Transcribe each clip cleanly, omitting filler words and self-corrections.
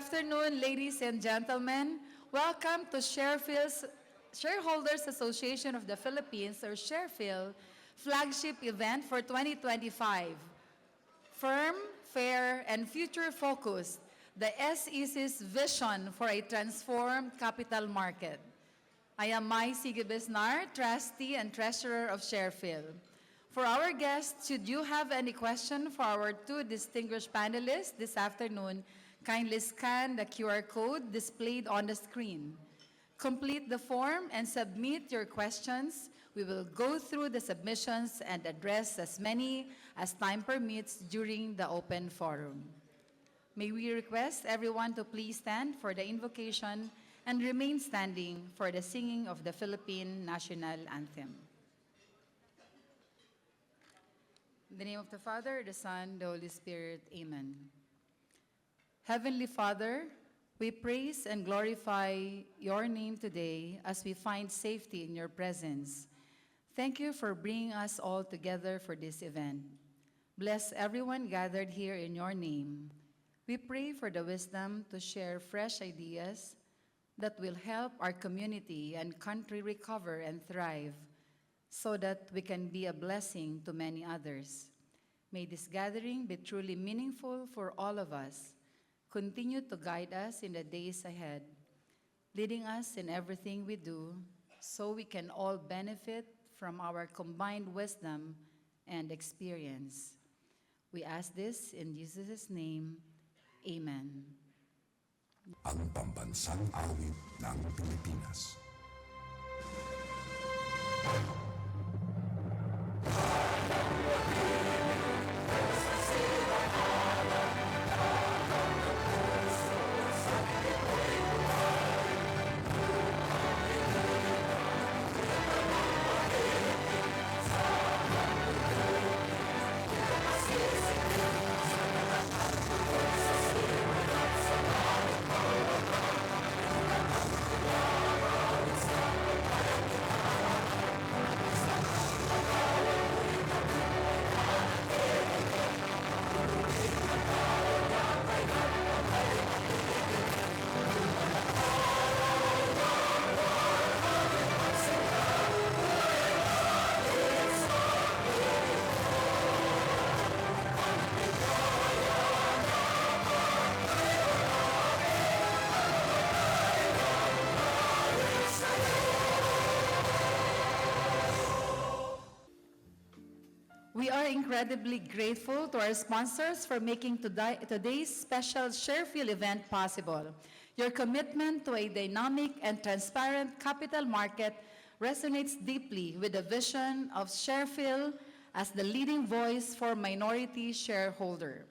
afternoon, ladies and gentlemen. Welcome to SharePHIL's Shareholders Association of the Philippines, or SharePHIL, flagship event for 2025. Firm, fair, and future-focused, the SEC's vision for a transformed capital market. I am Mai Sigibisnar, Trustee and Treasurer of SharePHIL. For our guests, should you have any question for our two distinguished panelists this afternoon, kindly scan the QR code displayed on the screen. Complete the form and submit your questions. We will go through the submissions and address as many as time permits during the open forum. May we request everyone to please stand for the invocation and remain standing for the singing of the Philippine National Anthem. In the name of the Father, the Son, the Holy Spirit, Amen. Heavenly Father, we praise and glorify your name today as we find safety in your presence. Thank you for bringing us all together for this event. Bless everyone gathered here in your name. We pray for the wisdom to share fresh ideas that will help our community and country recover and thrive so that we can be a blessing to many others. May this gathering be truly meaningful for all of us. Continue to guide us in the days ahead, leading us in everything we do so we can all benefit from our combined wisdom and experience. We ask this in Jesus' name, Amen. Ang pambansang awit ng Pilipinas. We are incredibly grateful to our sponsors for making today's special SharePHIL event possible. Your commitment to a dynamic and transparent capital market resonates deeply with the vision of SharePHIL as the leading voice for minority shareholders.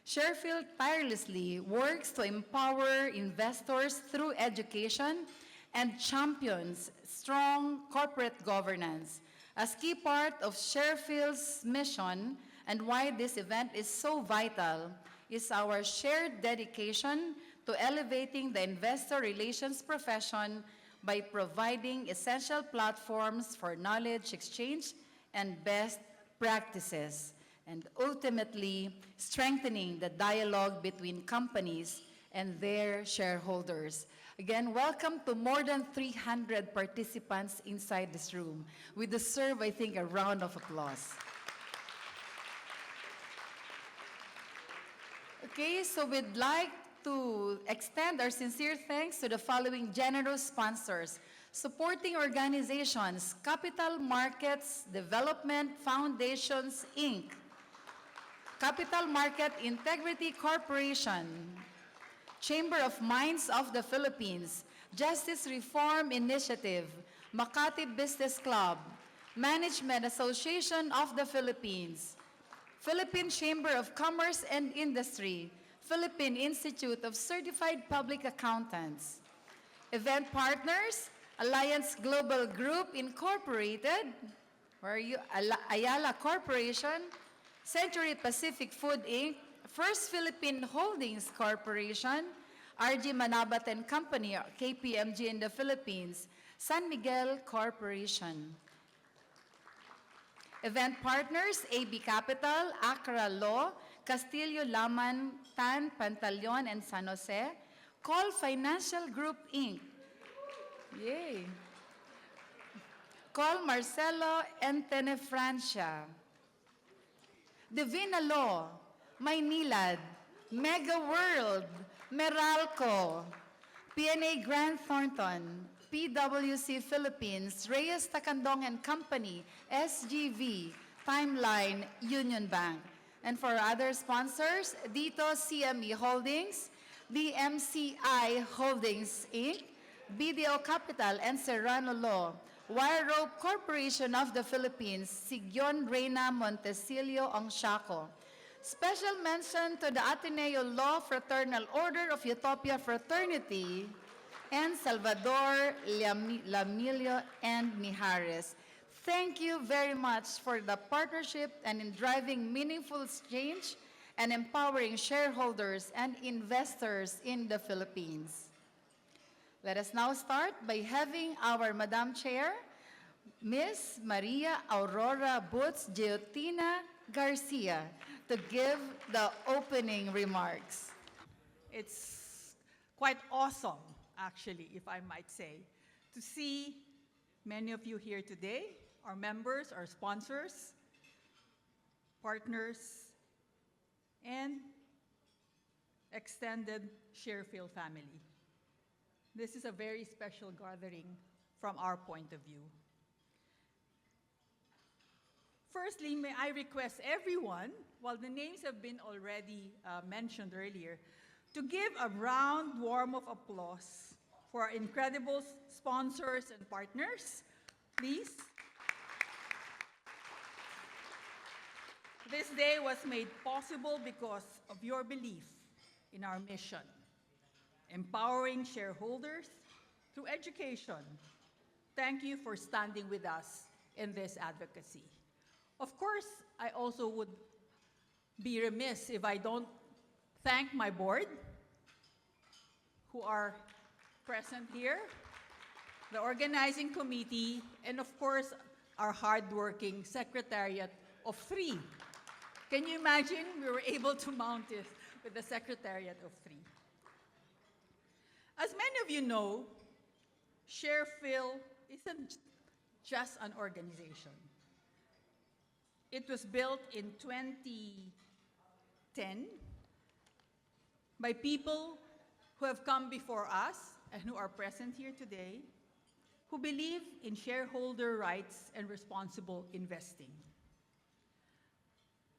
SharePHIL tirelessly works to empower investors through education and champions strong corporate governance. As key part of SharePHIL's mission and why this event is so vital is our shared dedication to elevating the investor relations profession by providing essential platforms for knowledge exchange and best practices, and ultimately strengthening the dialogue between companies and their shareholders. Again, welcome to more than 300 participants inside this room. We deserve, I think, a round of applause. Okay, so we'd like to extend our sincere thanks to the following generous sponsors: supporting organizations, Capital Markets Development Foundations, Inc., Capital Market Integrity Corporation, Chamber of Mines of the Philippines, Justice Reform Initiative, Makati Business Club, Management Association of the Philippines, Philippine Chamber of Commerce and Industry, Philippine Institute of Certified Public Accountants. Event partners, Alliance Global Group Incorporated, where are you? Ayala Corporation, Century Pacific Food Inc., First Philippine Holdings Corporation, RG Manabat and Company, KPMG in the Philippines, San Miguel Corporation. Event partners, AB Capital, Accra Law, Castillo Laman, Tan, Pantaleon, and San Jose, Call Financial Group, Inc. Yay. Call Marcelo Entenefrancia. Divina Law, Maynilad, Mega World, Meralco, PNA Grant Thornton, PwC Philippines, Reyes Takandong and Company, SGV, Timeline, Union Bank. And for other sponsors, Dito CME Holdings, DMCI Holdings, Inc., BDO Capital and Serrano Law, Wire Rope Corporation of the Philippines, Sigyon Reyna Montesilio Ongsiaco. Special mention to the Ateneo Law Fraternal Order of Utopia Fraternity and Salvador Lamilio and Mijares. Thank you very much for the partnership and in driving meaningful change and empowering shareholders and investors in the Philippines. Let us now start by having our Madam Chair, Ms. Maria Aurora Boots Geotina Garcia, to give the opening remarks. It's quite awesome, actually, if I might say, to see many of you here today, our members, our sponsors, partners, and extended SharePHIL family. This is a very special gathering from our point of view. Firstly, may I request everyone, while the names have been already mentioned earlier, to give a round warm of applause for our incredible sponsors and partners, please. This day was made possible because of your belief in our mission, empowering shareholders through education. Thank you for standing with us in this advocacy. Of course, I also would be remiss if I don't thank my board, who are present here, the organizing committee, and of course, our hardworking secretariat of 3. Can you imagine? We were able to mount it with the secretariat of 3. As many of you know, SharePHIL isn't just an organization. It was built in 2010 by people who have come before us and who are present here today, who believe in shareholder rights and responsible investing.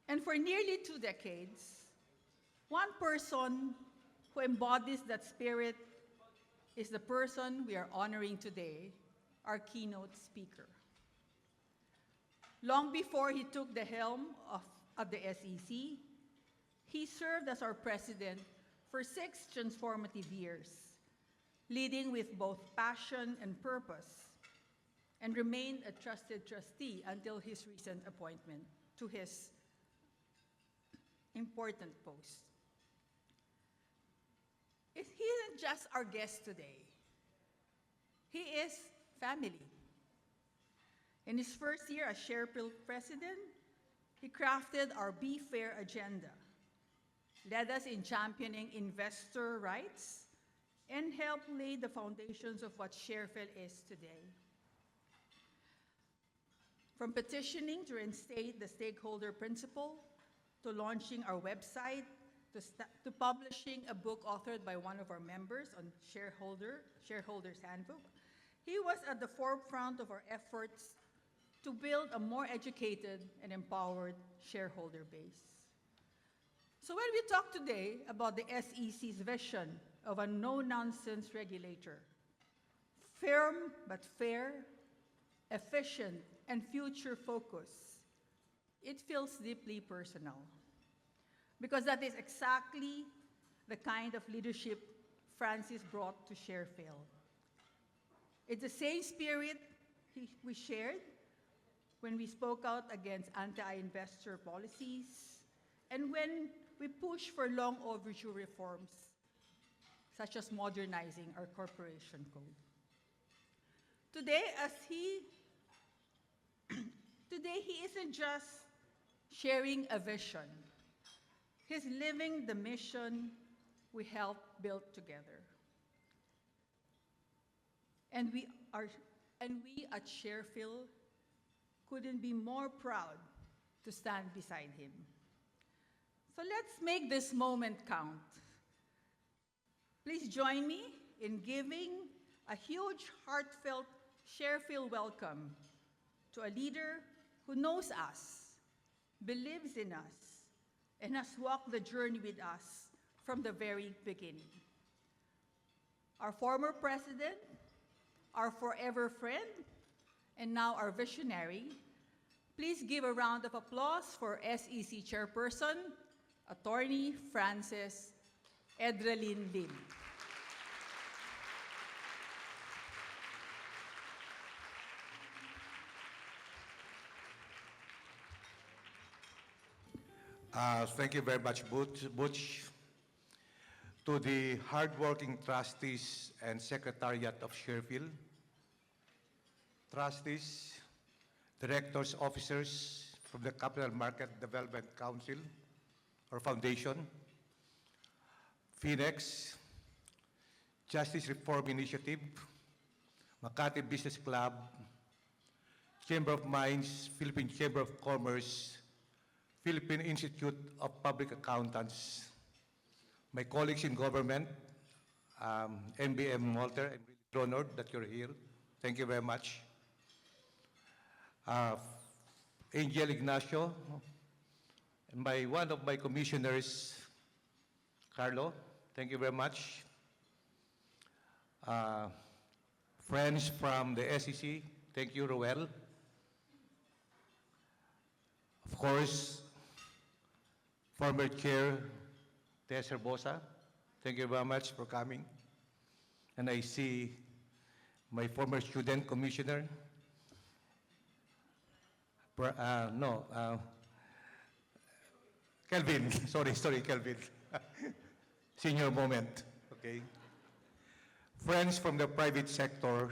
And for nearly 2 decades, one person who embodies that spirit is the person we are honoring today, our keynote speaker. Long before he took the helm of the SEC, he served as our president for 6 transformative years, leading with both passion and purpose, and remained a trusted trustee until his recent appointment to his important post. He isn't just our guest today. He is family. In his first year as SharePHIL president, he crafted our Be Fair agenda, led us in championing investor rights, and helped lay the foundations of what SharePHIL is today. From petitioning to reinstate the stakeholder principle, to launching our website, to publishing a book authored by one of our members on Shareholder's Handbook, he was at the forefront of our efforts to build a more educated and empowered shareholder base. So when we talk today about the SEC's vision of a no-nonsense regulator, firm but fair, efficient, and future-focused, it feels deeply personal, because that is exactly the kind of leadership Francis brought to SharePHIL. It's the same spirit we shared when we spoke out against anti-investor policies and when we pushed for long overdue reforms, such as modernizing our corporation code. Today, he isn't just sharing a vision. He's living the mission we helped build together. And we at SharePHIL couldn't be more proud to stand beside him. So let's make this moment count. Please join me in giving a huge, heartfelt SharePHIL welcome to a leader who knows us, believes in us, and has walked the journey with us from the very beginning. Our former president, our forever friend, and now our visionary. Please give a round of applause for SEC Chairperson, Attorney Frances Edralyn Lim. Thank you very much, Butch. To the hardworking trustees and secretariat of SharePHIL, trustees, directors, officers from the Capital Market Development Council or Foundation, PHINEX, Justice Reform Initiative, Makati Business Club, Chamber of Mines, Philippine Chamber of Commerce, Philippine Institute of Public Accountants, my colleagues in government, NBM Walter, I'm really honored that you're here. Thank you very much. Angel Ignacio, and one of my commissioners, Carlo, thank you very much. Friends from the SEC, thank you, Roel. Of course, former Chair Tessa Bosa, thank you very much for coming. And I see my former student commissioner, Kelvin, sorry, Kelvin. Senior moment, okay. Friends from the private sector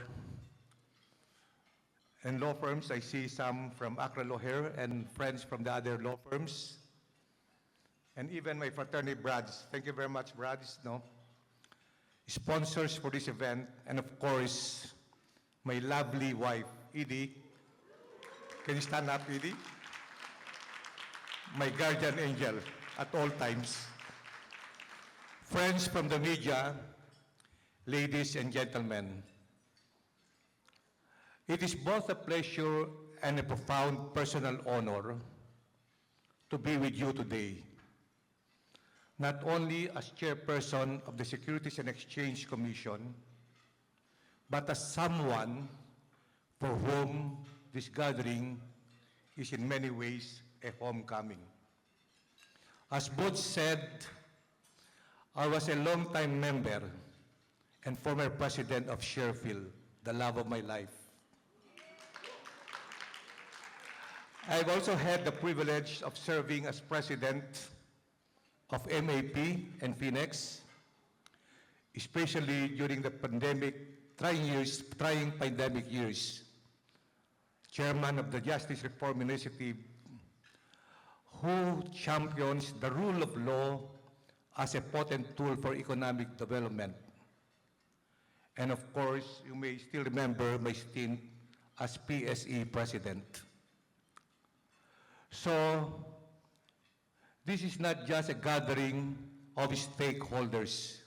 and law firms, I see some from Accra Law here and friends from the other law firms. And even my fraternity Brads. Thank you very much, Brads. Sponsors for this event, and of course, my lovely wife, Edie. Can you stand up, Edie? My guardian angel at all times. Friends from the media, ladies and gentlemen. It is both a pleasure and a profound personal honor to be with you today. Not only as chairperson of the Securities and Exchange Commission, but as someone for whom this gathering is in many ways a homecoming. As Butch said, I was a longtime member and former president of SharePHIL, the love of my life. I've also had the privilege of serving as president of MAP and PHINEX, especially during the trying pandemic years. Chairman of the Justice Reform Initiative, who champions the rule of law as a potent tool for economic development. And of course, you may still remember my stint as PSE president. So, this is not just a gathering of stakeholders.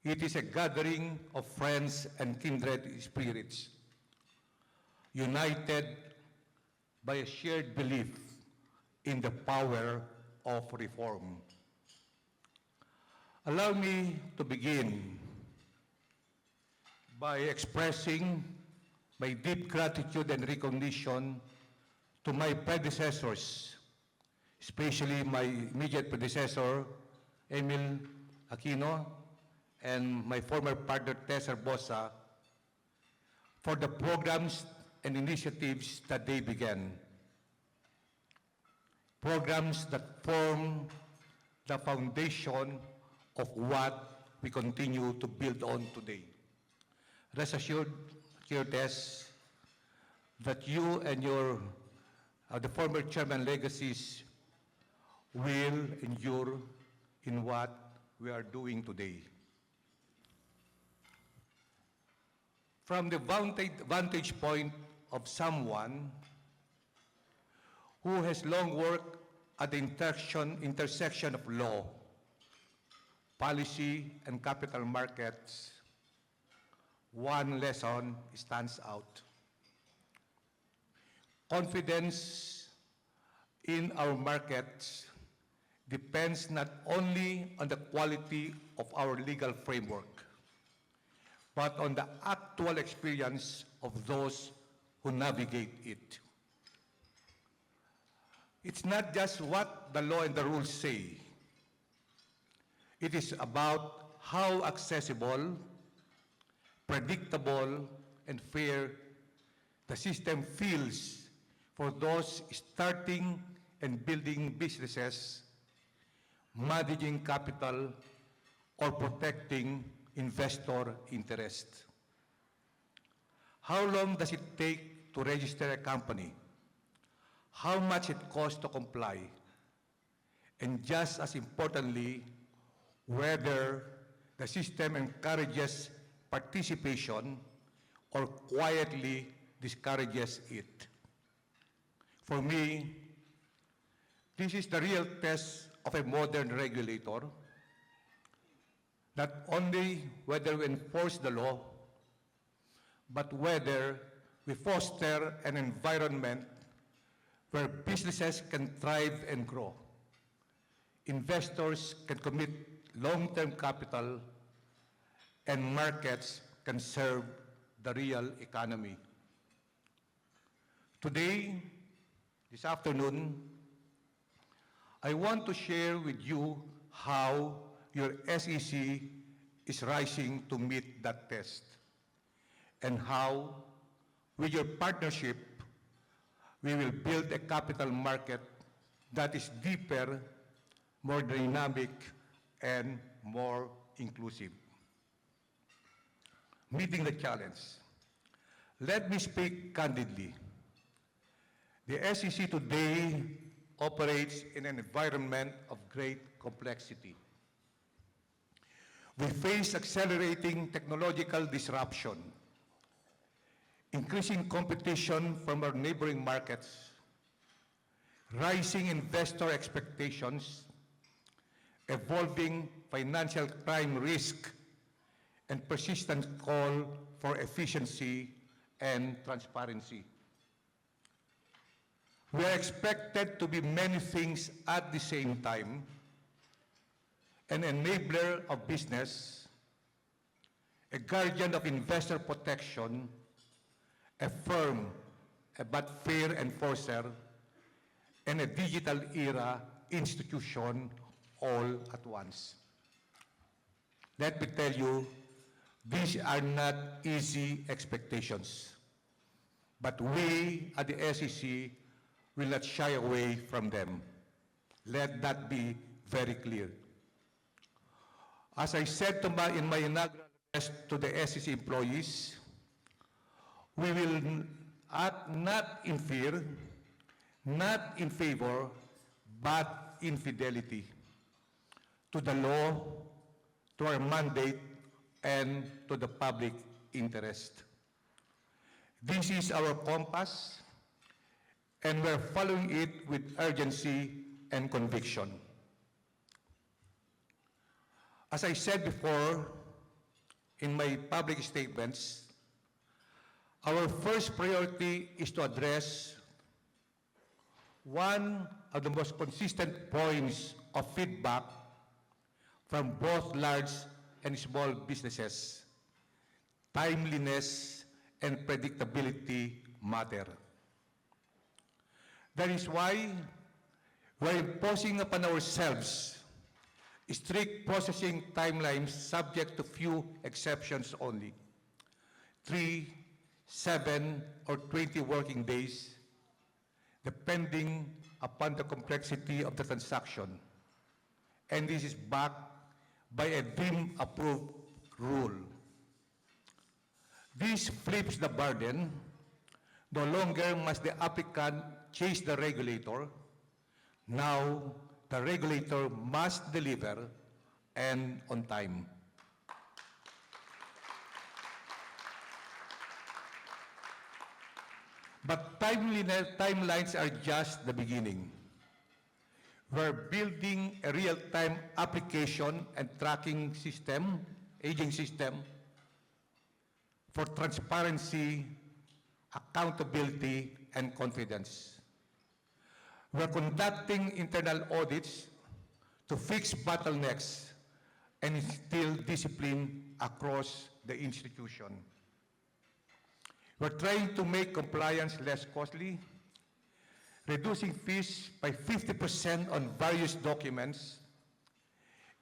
It is a gathering of friends and kindred spirits, united by a shared belief in the power of reform. Allow me to begin by expressing my deep gratitude and recognition to my predecessors, especially my immediate predecessor, Emil Aquino, and my former partner, Tessa Bosa, for the programs and initiatives that they began. Programs that form the foundation of what we continue to build on today. Rest assured, Chair Tess, that you and the former chairman legacies will endure in what we are doing today. from the vantage point of someone who has long worked at the intersection of law, policy, and capital markets, one lesson stands out. Confidence in our markets depends not only on the quality of our legal framework, but on the actual experience of those who navigate it. It's not just what the law and the rules say. It is about how accessible, predictable, and fair the system feels for those starting and building businesses, managing capital, or protecting investor interest. How long does it take to register a company? How much it costs to comply? And just as importantly, whether the system encourages participation or quietly discourages it. For me, this is the real test of a modern regulator, not only whether we enforce the law, but whether we foster an environment where businesses can thrive and grow, investors can commit long-term capital, and markets can serve the real economy. Today, this afternoon, I want to share with you how your SEC is rising to meet that test, and how, with your partnership, we will build a capital market that is deeper, more dynamic, and more inclusive. Meeting the challenge. Let me speak candidly. The SEC today operates in an environment of great complexity. We face accelerating technological disruption, increasing competition from our neighboring markets, rising investor expectations, evolving financial crime risk, and persistent call for efficiency and transparency. We are expected to be many things at the same time: an enabler of business, a guardian of investor protection, a firm but fair enforcer, and a digital era institution all at once. Let me tell you, these are not easy expectations, but we at the SEC will not shy away from them. Let that be very clear. As I said in my inaugural address to the SEC employees, we will act not in fear, not in favor, but in fidelity to the law, to our mandate, and to the public interest. This is our compass, and we're following it with urgency and conviction. As I said before in my public statements, our first priority is to address one of the most consistent points of feedback from both large and small businesses: timeliness and predictability matter. That is why we're imposing upon ourselves strict processing timelines subject to few exceptions only: 3, 7, or 20 working days, depending upon the complexity of the transaction. And this is backed by a DIM-approved rule. This flips the burden. No longer must the applicant chase the regulator. Now, the regulator must deliver, and on time. But timelines are just the beginning. We're building a real-time application and tracking system, aging system, for transparency, accountability, and confidence. We're conducting internal audits to fix bottlenecks and instill discipline across the institution. We're trying to make compliance less costly, reducing fees by 50% on various documents,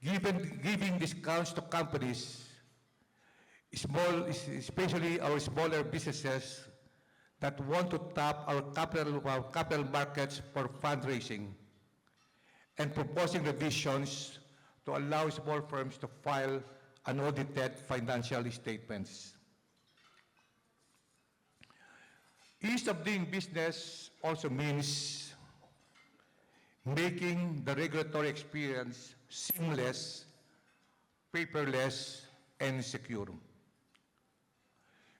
giving discounts to companies, especially our smaller businesses that want to tap our capital markets for fundraising, and proposing revisions to allow small firms to file unaudited financial statements. Ease of doing business also means making the regulatory experience seamless, paperless, and secure.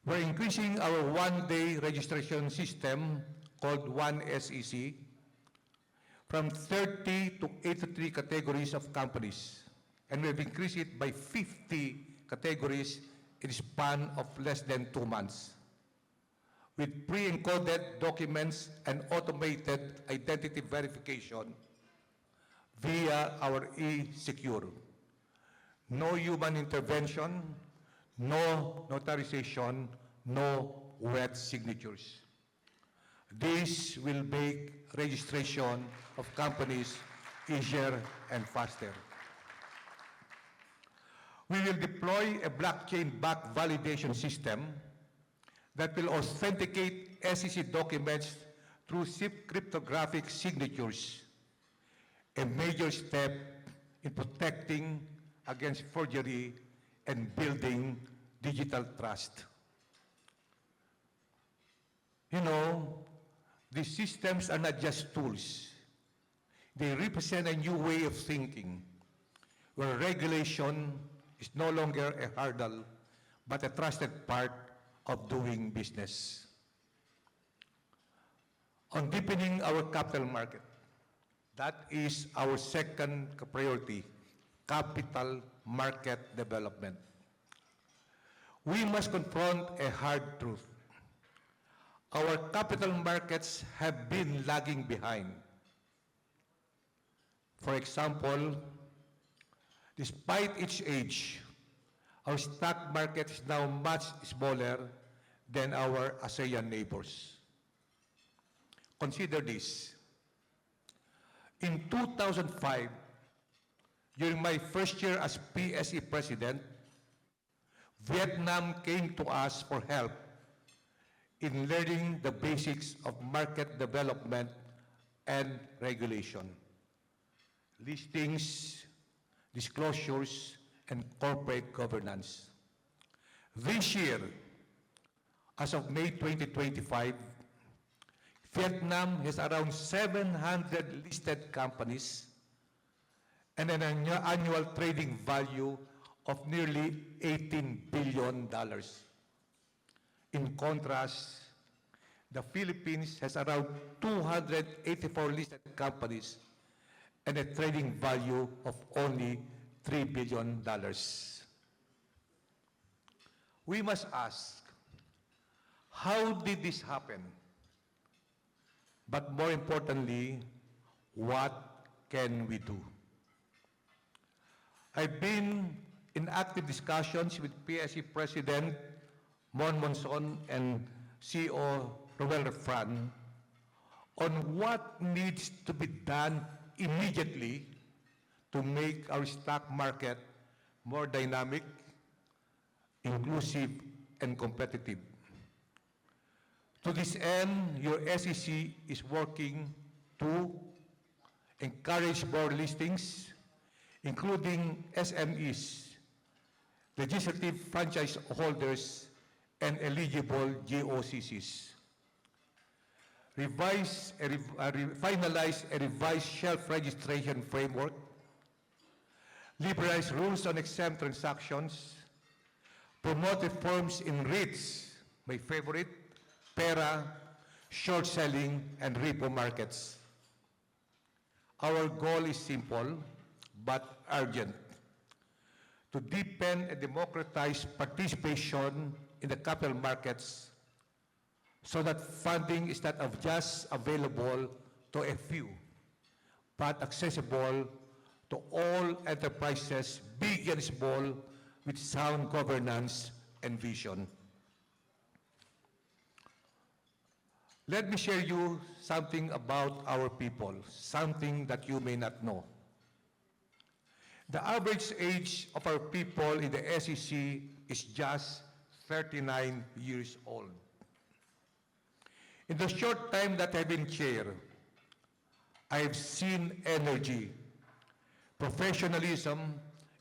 We're increasing our one-day registration system called One SEC from 30 to 83 categories of companies, and we've increased it by 50 categories in a span of less than 2 months, with pre-encoded documents and automated identity verification via our e-Secure. No human intervention, no notarization, no wet signatures. This will make registration of companies easier and faster. We will deploy a blockchain-backed validation system that will authenticate SEC documents through cryptographic signatures, a major step in protecting against forgery and building digital trust. You know, these systems are not just tools. They represent a new way of thinking, where regulation is no longer a hurdle, but a trusted part of doing business. On deepening our capital market, that is our second priority, capital market development. We must confront a hard truth. Our capital markets have been lagging behind. For example, despite its age, our stock market is now much smaller than our ASEAN neighbors. Consider this. In 2005, during my first year as PSE president, Vietnam came to us for help in learning the basics of market development and regulation, listings, disclosures, and corporate governance. This year, as of May 2025, Vietnam has around 700 listed companies and an annual trading value of nearly $18 billion. In contrast, the Philippines has around 284 listed companies and a trading value of only $3 billion. We must ask, how did this happen? But more importantly, what can we do? I've been in active discussions with PSE President Mon Monson and CEO Roel Refran on what needs to be done immediately to make our stock market more dynamic, inclusive, and competitive. To this end, your SEC is working to encourage more listings, including SMEs, legislative franchise holders, and eligible GOCCs. Finalize a revised shelf registration framework, liberalize rules on exempt transactions, promote reforms in REITs, my favorite, PERA, short selling, and repo markets. Our goal is simple but urgent: to deepen and democratize participation in the capital markets so that funding is not just available to a few, but accessible to all enterprises, big and small, with sound governance and vision. Let me share you something about our people, something that you may not know. The average age of our people in the SEC is just 39 years old. In the short time that I've been chair, I have seen energy, professionalism,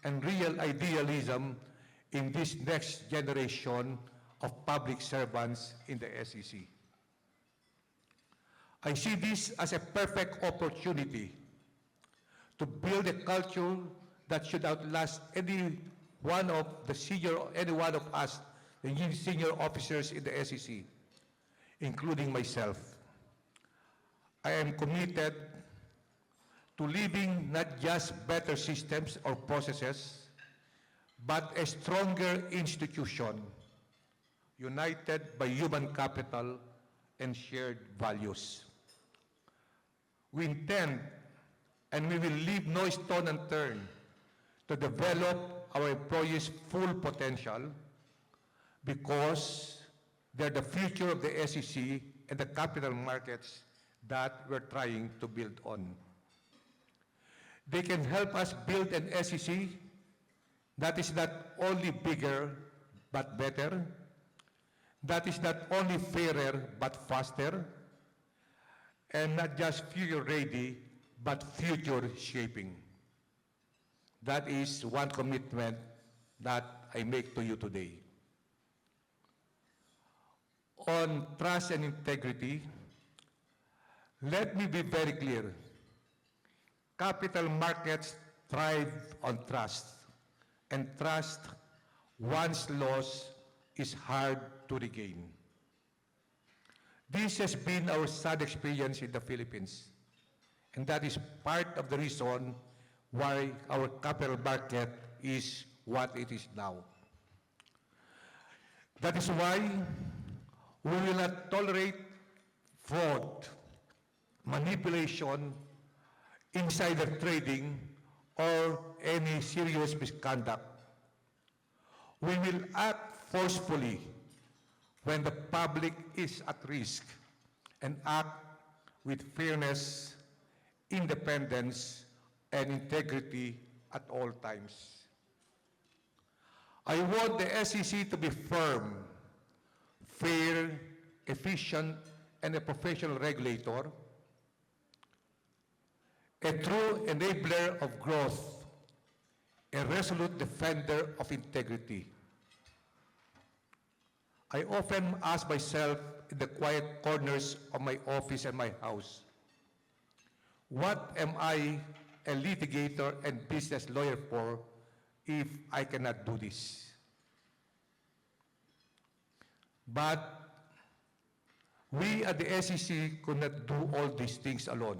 and real idealism in this next generation of public servants in the SEC. I see this as a perfect opportunity to build a culture that should outlast any one of us, the senior officers in the SEC, including myself. I am committed to leaving not just better systems or processes, but a stronger institution, united by human capital and shared values. We intend, and we will leave no stone unturned to develop our employees' full potential, because they're the future of the SEC and the capital markets that we're trying to build on. They can help us build an SEC that is not only bigger but better, that is not only fairer but faster, and not just future ready but future shaping. That is one commitment that I make to you today. On trust and integrity, let me be very clear. Capital markets thrive on trust, and trust, once lost, is hard to regain. This has been our sad experience in the Philippines, and that is part of the reason why our capital market is what it is now. That is why we will not tolerate fraud, manipulation, insider trading, or any serious misconduct. We will act forcefully when the public is at risk, and act with fairness, independence, and integrity at all times. I want the SEC to be firm, fair, efficient, and a professional regulator, a true enabler of growth, a resolute defender of integrity. I often ask myself in the quiet corners of my office and my house, what am I, a litigator and business lawyer, for if I cannot do this? But we at the SEC could not do all these things alone.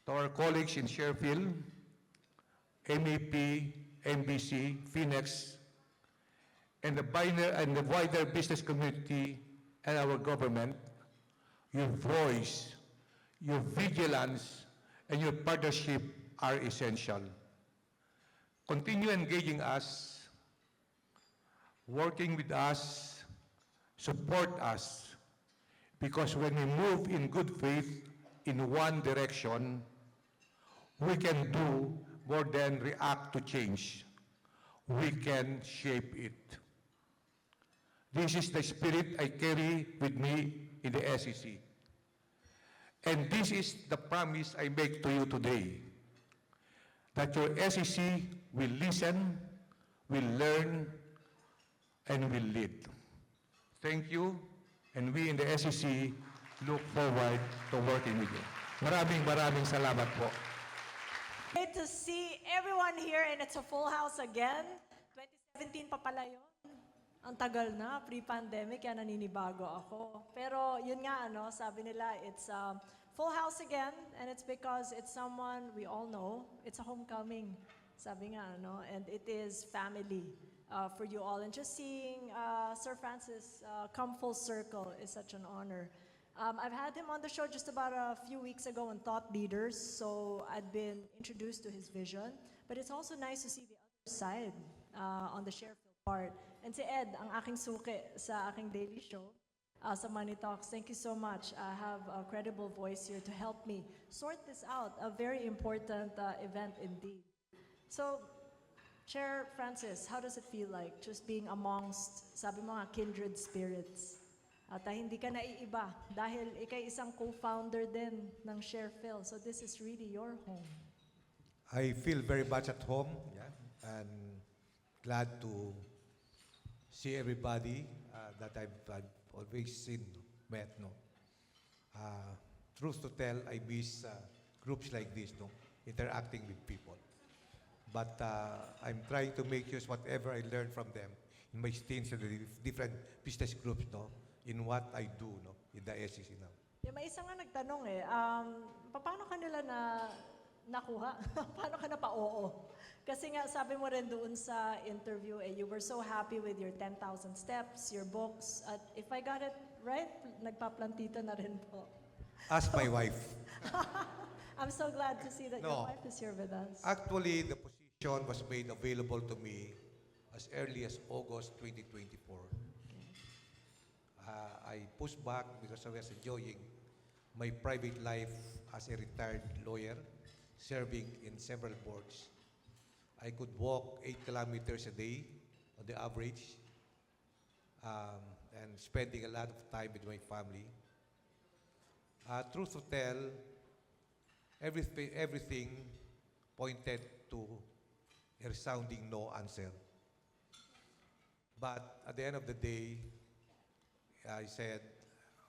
To our colleagues in SharePHIL, MEP, MBC, Phoenix, and the wider business community and our government, your voice, your vigilance, and your partnership are essential. Continue engaging us, working with us, support us, because when we move in good faith in one direction, we can do more than react to change. We can shape it. This is the spirit I carry with me in the SEC. And this is the promise I make to you today, that your SEC will listen, will learn, and will lead. Thank you, and we in the SEC look forward to working with you. Maraming salamat po. Great to see everyone here, and it's a full house again. 2017 pa pala yun. Ang tagal na, pre-pandemic, kaya naninibago ako. Pero yun nga, ano, sabi nila, it's full house again, and it's because it's someone we all know. It's a homecoming, sabi nga, ano, and it is family for you all. And just seeing Sir Francis come full circle is such an honor. I've had him on the show just about a few weeks ago on Thought Leaders, so I'd been introduced to his vision. But it's also nice to see the other side on the SharePHIL part. And si Ed, ang aking suki sa aking daily show, sa Money Talks, thank you so much. I have a credible voice here to help me sort this out, a very important event indeed. So, Chair Francis, how does it feel like just being amongst, sabi mo nga, kindred spirits? At hindi ka naiiba dahil ikay isang co-founder din ng SharePHIL. So this is really your home. I feel very much at home, yeah, and glad to see everybody that I've always seen, met, no. Truth to tell, I miss groups like this, no, interacting with people. But I'm trying to make use whatever I learned from them in my stints in the different business groups, no, in what I do, no, in the SEC now. Yeah, may isa nga nagtanong paano ka nila nakuha? Paano ka napao? Kasi nga sabi mo rin doon sa interview, you were so happy with your 10,000 steps, your books. At if I got it right, nagpaplantito na rin po. Ask my wife. I'm so glad to see that your No. wife is here with us. Actually, the position was made available to me as early as August 2024. I pushed back because I was enjoying my private life as a retired lawyer, serving in several boards. I could walk 8 kilometers a day on the average, and spending a lot of time with my family. Truth to tell, everything pointed to a resounding no answer. But at the end of the day, I said,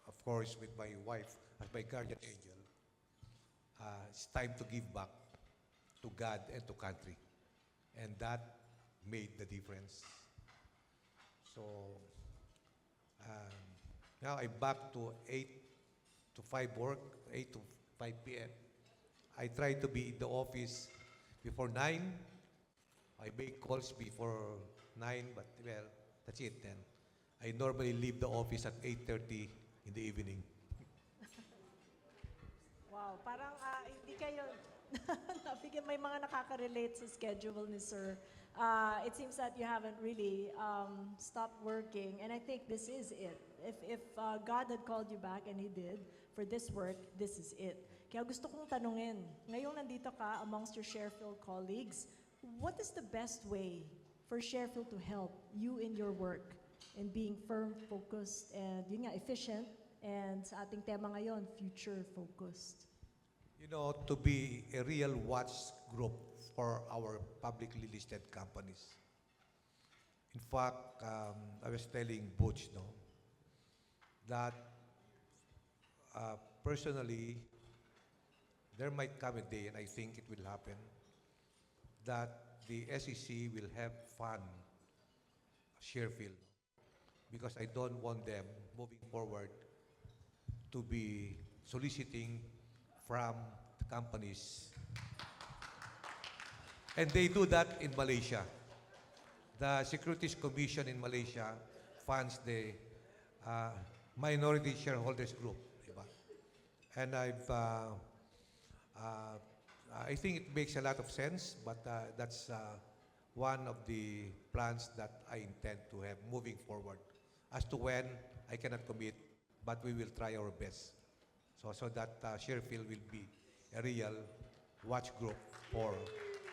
of course, with my wife as my guardian angel, it's time to give back to God and to country. And that made the difference. So now I'm back to 8 to 5 work, 8 to 5 p.m. I try to be in the office before 9. I make calls before 9, but well, that's it then. I normally leave the office at 8:30 in the evening. Wow, parang hindi kayo, may mga nakaka-relate sa schedule ni Sir. It seems that you haven't really stopped working, and I think this is it. If God had called you back, and He did, for this work, this is it. Kaya gusto kong tanungin, ngayong nandito ka amongst your SharePHIL colleagues, what is the best way for SharePHIL to help you in your work in being firm, focused, and yun nga, efficient, and sa ating tema ngayon, future-focused? You know, to be a real watch group for our publicly listed companies. In fact, I was telling Butch, no, that personally, there might come a day, and I think it will happen, that the SEC will have fun SharePHIL, because I don't want them moving forward to be soliciting from the companies. And they do that in Malaysia. The Securities Commission in Malaysia funds the minority shareholders group. Diba? And I think it makes a lot of sense, but that's one of the plans that I intend to have moving forward. As to when, I cannot commit, but we will try our best. So that SharePHIL will be a real watch group for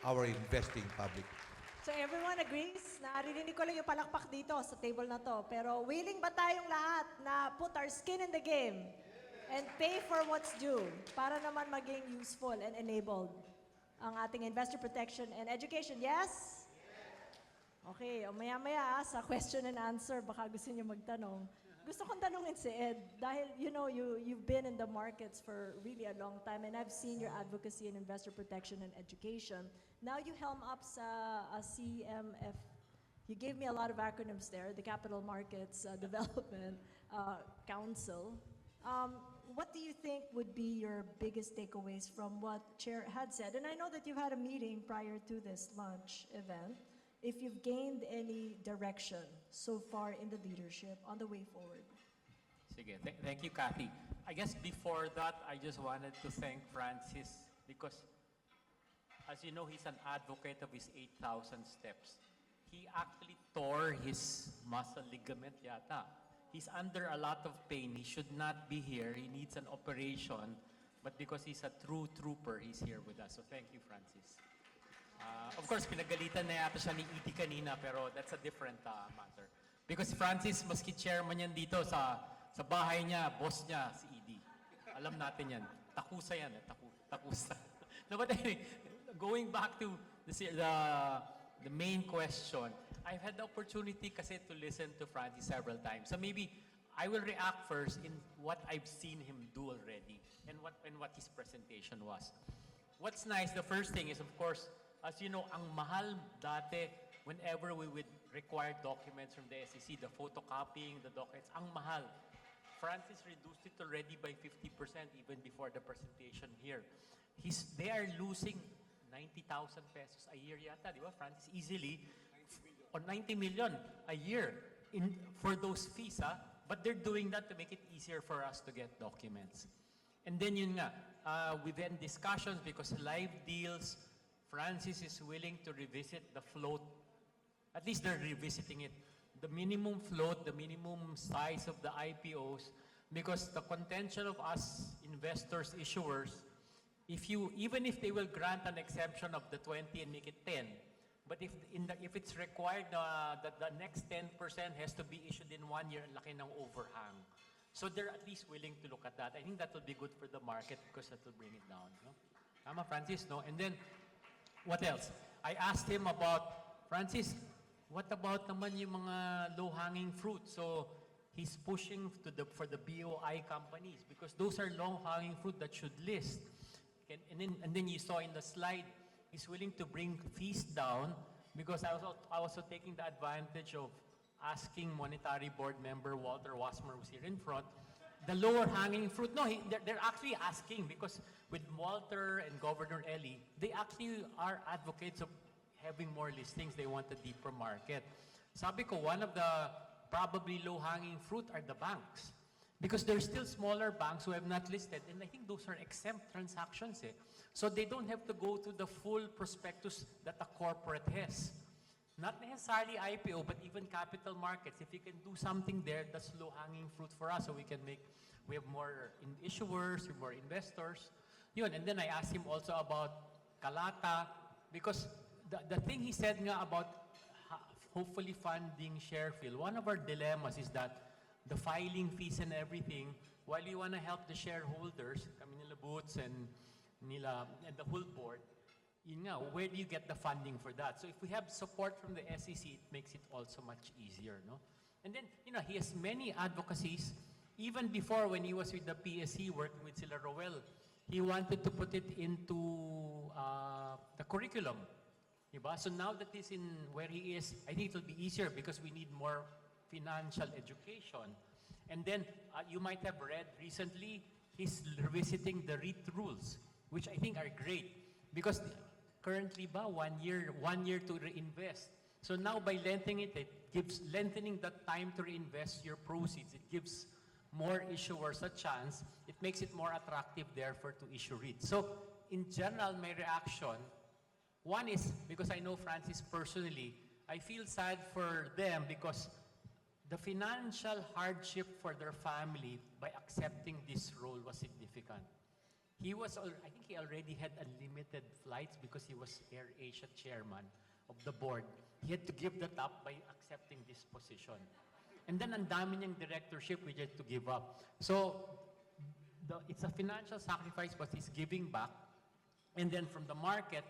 our investing public. So everyone agrees? Naririnig ko lang yung palakpak dito sa table na to. Pero willing ba tayong lahat na put our skin in the game and pay for what's due para naman maging useful and enabled ang ating investor protection and education? Yes? Okay, maya-maya sa question and answer, baka gusto niyo magtanong. Gusto kong tanungin si Ed, dahil you've been in the markets for really a long time, and I've seen your advocacy in investor protection and education. Now you helm up sa CMF, You gave me a lot of acronyms there, the Capital Markets Development Council. What do you think would be your biggest takeaways from what Chair had said? And I know that you've had a meeting prior to this lunch event. If you've gained any direction so far in the leadership on the way forward. Sige, thank you, Cathy. I guess before that, I just wanted to thank Francis because, as you know, he's an advocate of his 8,000 steps. He actually tore his muscle ligament yata. He's under a lot of pain. He should not be here. He needs an operation. But because he's a true trooper, he's here with us. So thank you, Francis. Of course, pinagalitan na yata siya ni Edie kanina, pero that's a different matter. Because Francis, maski chairman yan dito sa bahay niya, boss niya, si Edie. Alam natin yan. Takusa yan, takusa. No, but anyway, going back to the main question, I've had the opportunity kasi to listen to Francis several times. So maybe I will react first in what I've seen him do already and what his presentation was. What's nice, the first thing is, of course, as you know, ang mahal dati, whenever we would require documents from the SEC, the photocopying, the documents, ang mahal. Francis reduced it already by 50% even before the presentation here. They are losing 90,000 pesos a year yata, di ba, Francis? Easily, or 90 million a year for those fees, but they're doing that to make it easier for us to get documents. And then yun nga, we then discussions because live deals, Francis is willing to revisit the float. At least they're revisiting it. The minimum float, the minimum size of the IPOs, because the contention of us investors, issuers, even if they will grant an exemption of the 20 and make it 10, but if it's required that the next 10% has to be issued in 1 year, laki ng overhang. So they're at least willing to look at that. I think that will be good for the market because that will bring it down. No? Tama, Francis, no? And then, what else? I asked him about, Francis, what about naman yung mga low-hanging fruit? So he's pushing for the BOI companies because those are low-hanging fruit that should list. And then you saw in the slide, he's willing to bring fees down because I was also taking the advantage of asking Monetary Board member Walter Wasmer, who's here in front, the lower-hanging fruit. No, they're actually asking because with Walter and Governor Eli, they actually are advocates of having more listings. They want a deeper market. Sabi ko, one of the probably low-hanging fruit are the banks. Because there's still smaller banks who have not listed, and I think those are exempt transactions. So they don't have to go to the full prospectus that a corporate has. Not necessarily IPO, but even capital markets. If you can do something there, that's low-hanging fruit for us, so we have more issuers, more investors. Yun, and then I asked him also about Kalata, because the thing he said nga about hopefully funding SharePHIL, one of our dilemmas is that the filing fees and everything, while you want to help the shareholders, kami nila Boots and the whole board, yun nga, where do you get the funding for that? So if we have support from the SEC, it makes it also much easier, no? And then, he has many advocacies. Even before, when he was with the PSC, working with sila Roel, he wanted to put it into the curriculum. Diba? So now that he's in where he is, I think it will be easier because we need more financial education. And then, you might have read recently, he's revisiting the REIT rules, which I think are great. Because currently, 1 year to reinvest. So now by lengthening lengthening the time to reinvest your proceeds, it gives more issuers a chance. It makes it more attractive, therefore, to issue REITs. So in general, my reaction, one is, because I know Francis personally, I feel sad for them because the financial hardship for their family by accepting this role was significant. I think he already had unlimited flights because he was AirAsia chairman of the board. He had to give that up by accepting this position. And then ang dami niyang directorship which he had to give up. So it's a financial sacrifice, but he's giving back. And then from the market,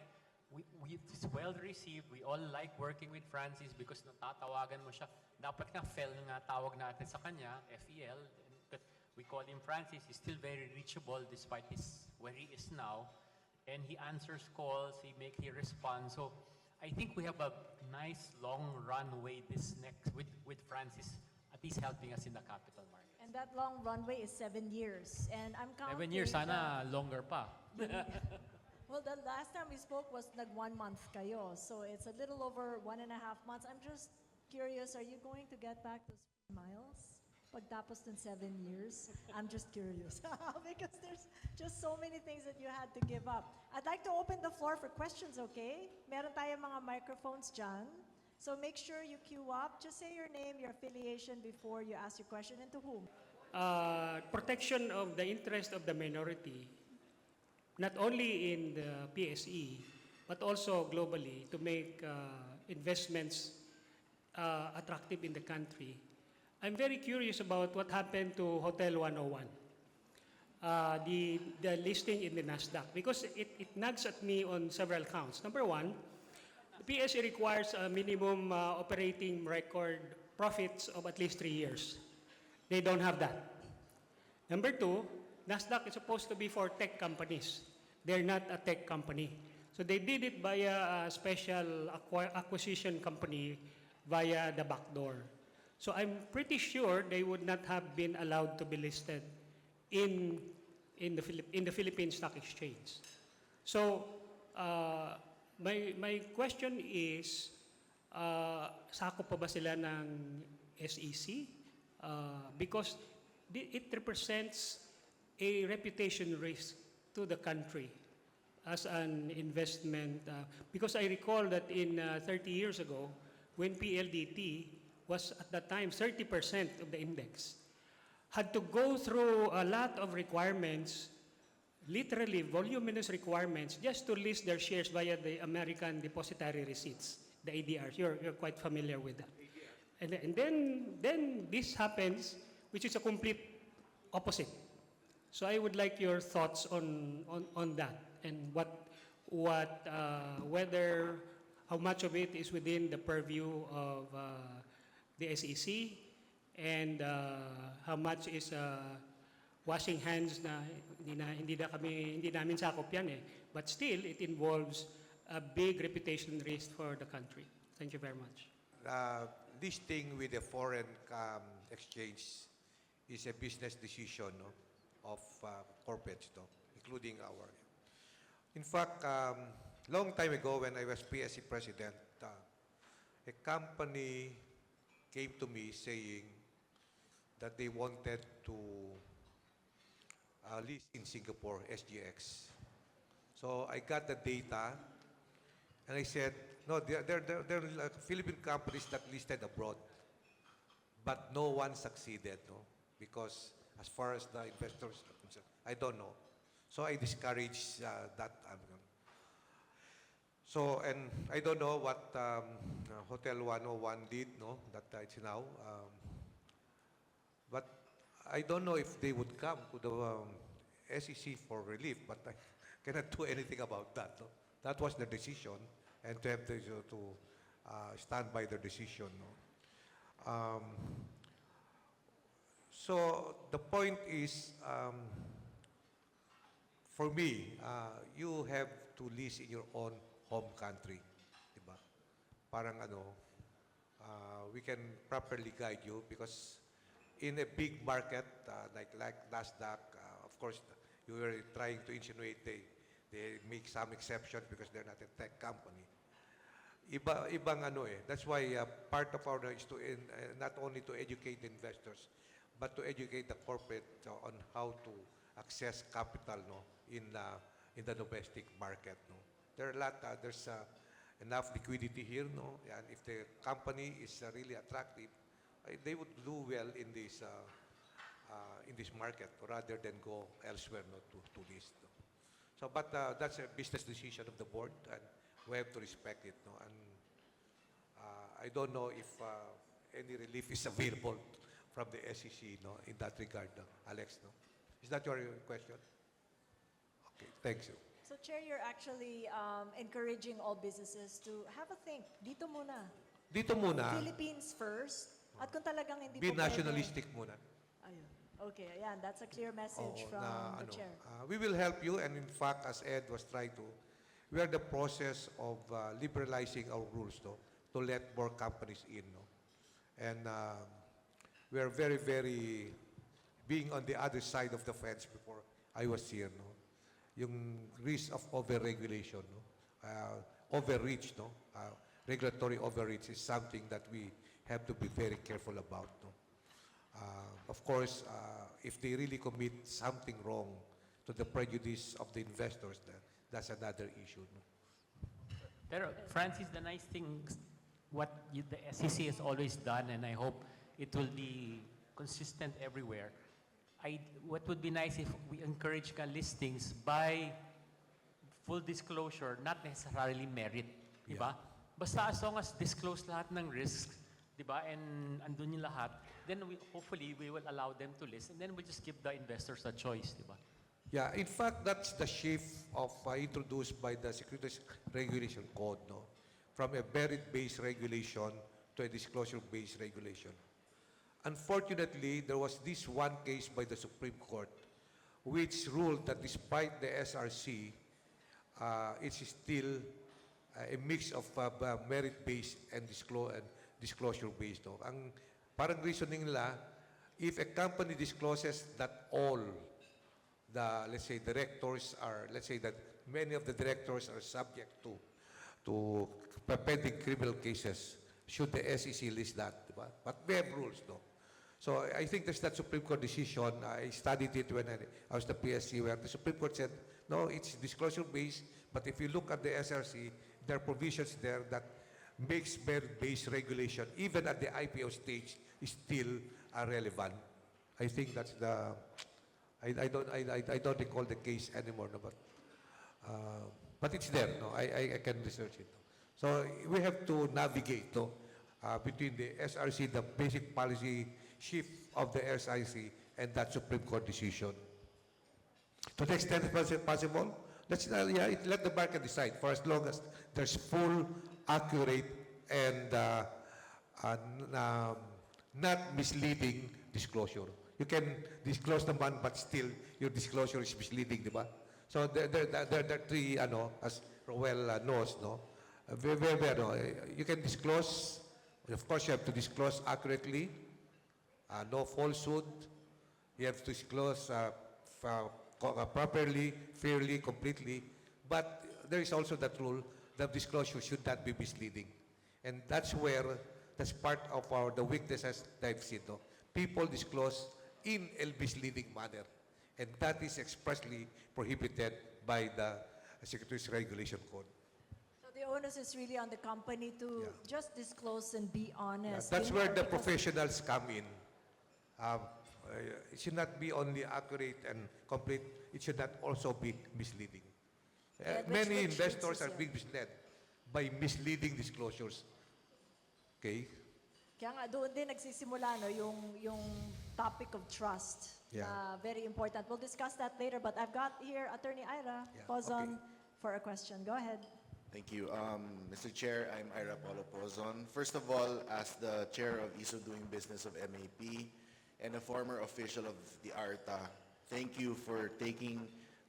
it's well received. We all like working with Francis because natatawagan mo siya. Dapat nga FEL nga tawag natin sa kanya, FEL. But we call him Francis. He's still very reachable despite where he is now. And he answers calls, he responds. So I think we have a nice long runway this next with Francis at least helping us in the capital market. And that long runway is 7 years. And I'm counting... 7 years, sana longer pa. Well, the last time we spoke was nag 1 month kayo. So it's a little over 1.5 months. I'm just curious, are you going to get back those miles? Pagtapos ng 7 years? I'm just curious. Because there's just so many things that you had to give up. I'd like to open the floor for questions, okay? Meron tayong mga microphones dyan. So make sure you queue up. Just say your name, your affiliation before you ask your question, and to whom. Protection of the interest of the minority, not only in the PSE, but also globally to make investments attractive in the country. I'm very curious about what happened to Hotel 101, the listing in the NASDAQ, because it nags at me on several counts. Number one, the PSE requires a minimum operating record profits of at least 3 years. They don't have that. Number two, NASDAQ is supposed to be for tech companies. They're not a tech company. So they did it via a special acquisition company via the back door. So I'm pretty sure they would not have been allowed to be listed in the Philippine Stock Exchange. So my question is, sakop pa ba sila ng SEC? Because it represents a reputation risk to the country as an investment. Because I recall that in 30 years ago, when PLDT was at that time 30% of the index, had to go through a lot of requirements, literally voluminous requirements, just to list their shares via the American Depositary Receipts, the ADRs. You're quite familiar with that. And then this happens, which is a complete opposite. So I would like your thoughts on that, and whether how much of it is within the purview of the SEC, and how much is washing hands na hindi namin sakop yan eh. But still, it involves a big reputation risk for the country. Thank you very much. Listing with a foreign exchange is a business decision, no, of corporates, no, including our. In fact, long time ago when I was PSC president, a company came to me saying that they wanted to list in Singapore, SGX. So I got the data, and I said, no, there are Philippine companies that listed abroad, but no one succeeded, no, because as far as the investors are concerned, I don't know. So I discouraged that. So, and I don't know what Hotel 101 did, no, that it's now. But I don't know if they would come to the SEC for relief, but I cannot do anything about that. No? That was their decision, and to have to stand by their decision. No? So the point is, for me, you have to list in your own home country, diba? Parang we can properly guide you, because in a big market like NASDAQ, of course, you were trying to insinuate they make some exceptions because they're not a tech company. Ibang That's why part of our is to not only to educate investors, but to educate the corporate on how to access capital, no, in the domestic market, no. There's enough liquidity here, no, and if the company is really attractive, they would do well in this market rather than go elsewhere, no, to list. No. So, but that's a business decision of the board, and we have to respect it, no. And I don't know if any relief is available from the SEC, no, in that regard, no. Alex, no. Is that your question? Okay, thanks you. So, Chair, you're actually encouraging all businesses to have a think. Dito muna. Dito muna, Philippines first. At kung talagang hindi be po pwede- nationalistic muna. Ayun. Okay, ayan. That's a clear message Oo, from na, the Chair. we will help you, and in fact, as Ed was trying to, we are in the process of liberalizing our rules, no, to let more companies in. No? And we are very, very, being on the other side of the fence before I was here, no? Yung risk of over-regulation, no? Overreach, no? Regulatory overreach is something that we have to be very careful about, no? Of course, if they really commit something wrong to the prejudice of the investors, that's another issue, no? Pero Francis, the nice thing, the SEC has always done, and I hope it will be consistent everywhere. What would be nice if we encourage listings by full disclosure, not necessarily merit, di ba? Basta as long as disclose lahat ng risks, di ba, and andun yung lahat, then hopefully we will allow them to list, and then we just give the investors a choice, di ba? Yeah, in fact, that's the shift of introduced by the Securities Regulation Code, no? From a merit-based regulation to a disclosure-based regulation. Unfortunately, there was this one case by the Supreme Court which ruled that despite the SRC, it's still a mix of merit-based and disclosure-based. No? Ang parang reasoning nila, if a company discloses that all the, let's say, directors are, let's say that many of the directors are subject to pending criminal cases, should the SEC list that? Diba? But we have rules, no? So I think there's that Supreme Court decision. I studied it when I was the PSC, where the Supreme Court said, no, it's disclosure-based, but if you look at the SRC, there are provisions there that makes merit-based regulation, even at the IPO stage, is still relevant. I think that's the, I don't recall the case anymore, no, but it's there, no, I can research it. So we have to navigate, no, between the SRC, the basic policy shift of the SIC, and that Supreme Court decision. To the extent possible, let the market decide for as long as there's full, accurate, and not misleading disclosure. You can disclose naman, but still your disclosure is misleading, di ba? So there are three, as Roel knows, no? You can disclose, of course you have to disclose accurately, no falsehood. You have to disclose properly, fairly, completely. But there is also that rule that disclosure should not be misleading. And that's part of the weaknesses that I've seen. No? People disclose in a misleading manner. And that is expressly prohibited by the Securities Regulation Code. So the onus is really on the company to just disclose and be honest. That's where the professionals come in. It should not be only accurate and complete. It should not also be misleading. Many investors are being misled by misleading disclosures. Okay? Kaya nga doon din nagsisimula no yung topic of trust. Yeah. Very important. We'll discuss that later, but I've got here Attorney Ira Pozon for a question. Go ahead. Thank you. Mr. Chair, I'm Ira Paulo Pozon. First of all, as the Chair of Ease of Doing Business of MAP and a former official of the ARTA, thank you for taking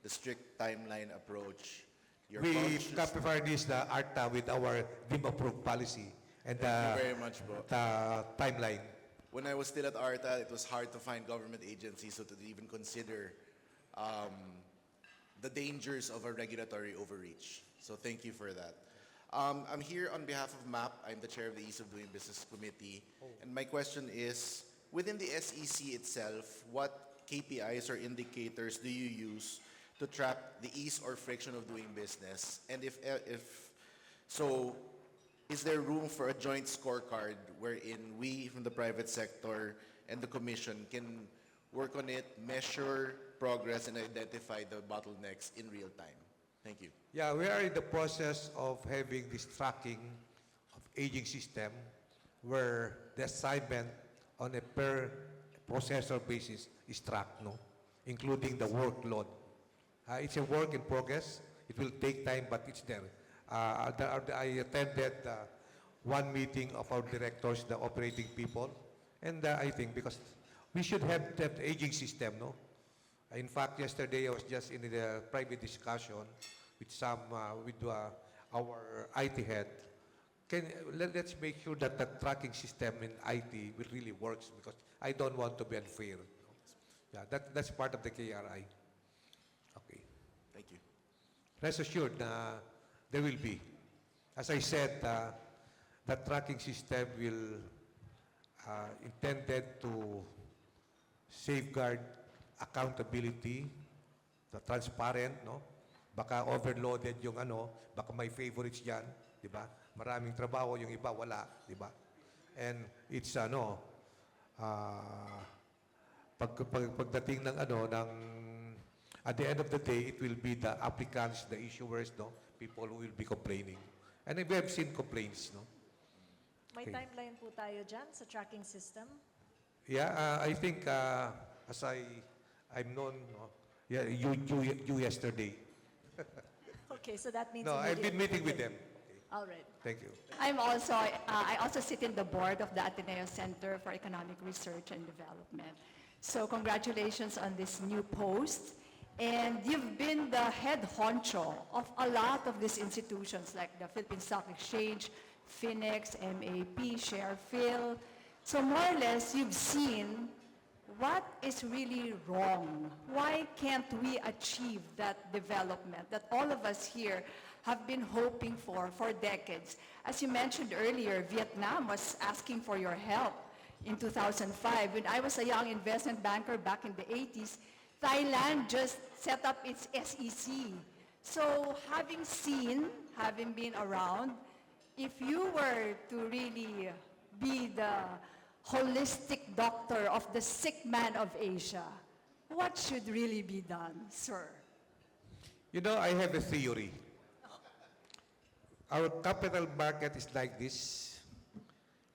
the strict timeline approach. We capify this, the ARTA, with our DIM-approved policy and Thank you very much, bro. the timeline. When I was still at ARTA, it was hard to find government agencies to even consider the dangers of a regulatory overreach. So thank you for that. I'm here on behalf of MAP. I'm the chair of the Ease of Doing Business Committee. And my question is, within the SEC itself, what KPIs or indicators do you use to track the ease or friction of doing business? And if so, is there room for a joint scorecard wherein we from the private sector and the Commission can work on it, measure progress, and identify the bottlenecks in real time? Thank you. Yeah, we are in the process of having this tracking of aging system where the assignment on a per processor basis is tracked, no? Including the workload. It's a work in progress. It will take time, but it's there. I attended one meeting of our directors, the operating people, and I think because we should have that aging system, no? In fact, yesterday I was just in a private discussion with our IT head, let's make sure that the tracking system in IT will really works, because I don't want to be unfair. Yeah, that's part of the KRI. Okay. Thank you. Rest assured na there will be. As I said, that tracking system will intended to safeguard accountability, the transparent, no? Baka overloaded yung ano, baka may favorites diyan, di ba? Maraming trabaho, yung iba wala, di ba? And it's pagdating ng at the end of the day, it will be the applicants, the issuers, no? People who will be complaining. And we have seen complaints, no? May Okay. timeline po tayo dyan sa tracking system. Yeah, I think as I'm known, no? Yeah, you yesterday. Okay, so that means No, I've been immediate meeting with effect. them. Okay, All right. thank you. I also sit in the board of the Ateneo Center for Economic Research and Development. So congratulations on this new post. And you've been the head honcho of a lot of these institutions like the Philippine Stock Exchange, Phoenix, MAP, SharePHIL. So more or less, you've seen what is really wrong. Why can't we achieve that development that all of us here have been hoping for decades? As you mentioned earlier, Vietnam was asking for your help in 2005. When I was a young investment banker back in the 80s, Thailand just set up its SEC. So having been around, if you were to really be the holistic doctor of the sick man of Asia, what should really be done, sir? You know, I have a theory. Our capital market is like this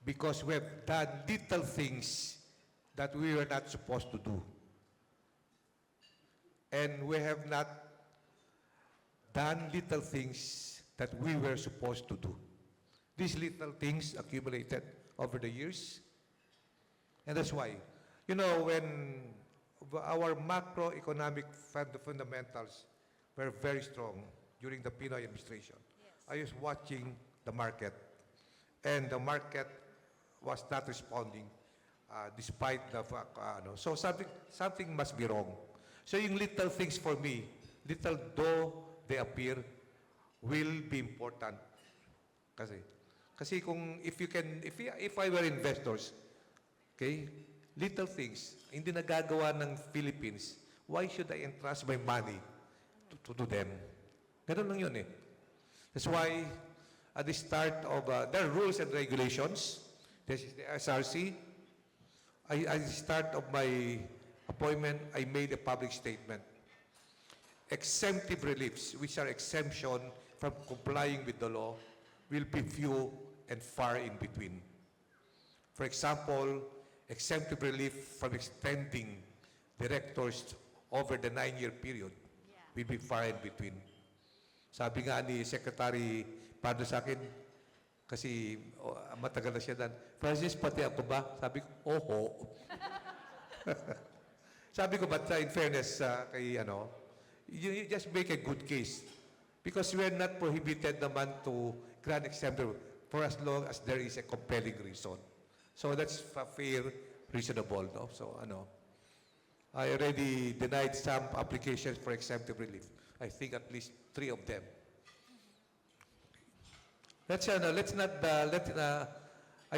because we have done little things that we were not supposed to do. And we have not done little things that we were supposed to do. These little things accumulated over the years. And that's why, you know, when our macroeconomic fundamentals were very strong during the Pinoy administration, I was watching the market, and the market was not responding despite the fact, so something must be wrong. So yung little things for me, little though they appear, will be important. Kasi if I were investors, okay, little things, hindi nagagawa ng Philippines, why should I entrust my money to them? Ganun lang yun eh. That's why at the start of, there are rules and regulations. This is the SRC. At the start of my appointment, I made a public statement. Exemptive reliefs, which are exemption from complying with the law, will be few and far in between. For example, exemptive relief from extending directors over the 9-year period will be far in between. Sabi nga ni Secretary Pardo sa akin, kasi matagal na siya dan, Francis, pati ako ba? Sabi ko, oho. Sabi ko, but in fairness, you just make a good case. Because we are not prohibited naman to grant exemption for as long as there is a compelling reason. So that's fair, reasonable, no? So, I already denied some applications for exemptive relief. I think at least 3 of them. I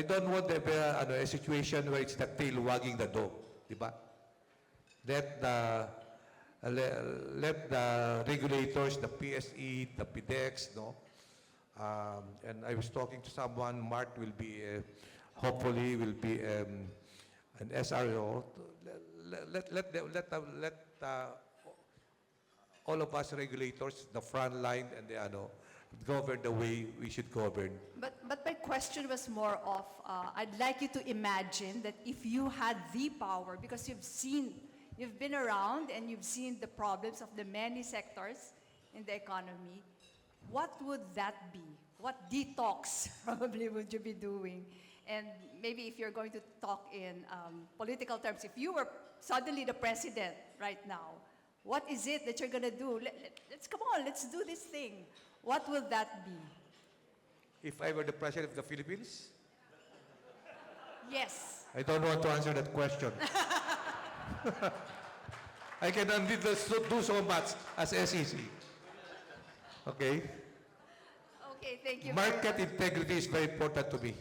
don't want a situation where it's the tail wagging the dog, di ba? Let the regulators, the PSE, the PDEX, no? And I was talking to someone, Mart will be, hopefully will be an SRO. Let all of us regulators, the front line, and govern the way we should govern. But my question was more of, I'd like you to imagine that if you had the power, because you've been around and you've seen the problems of the many sectors in the economy, what would that be? What detox probably would you be doing? And maybe if you're going to talk in political terms, if you were suddenly the president right now, what is it that you're going to do? Let's come on, let's do this thing. What will that be? if I were the president of the Philippines? Yes. I don't want to answer that question. I can only do so much as SEC. Okay? Okay, thank you. very Market much. integrity is very important to me.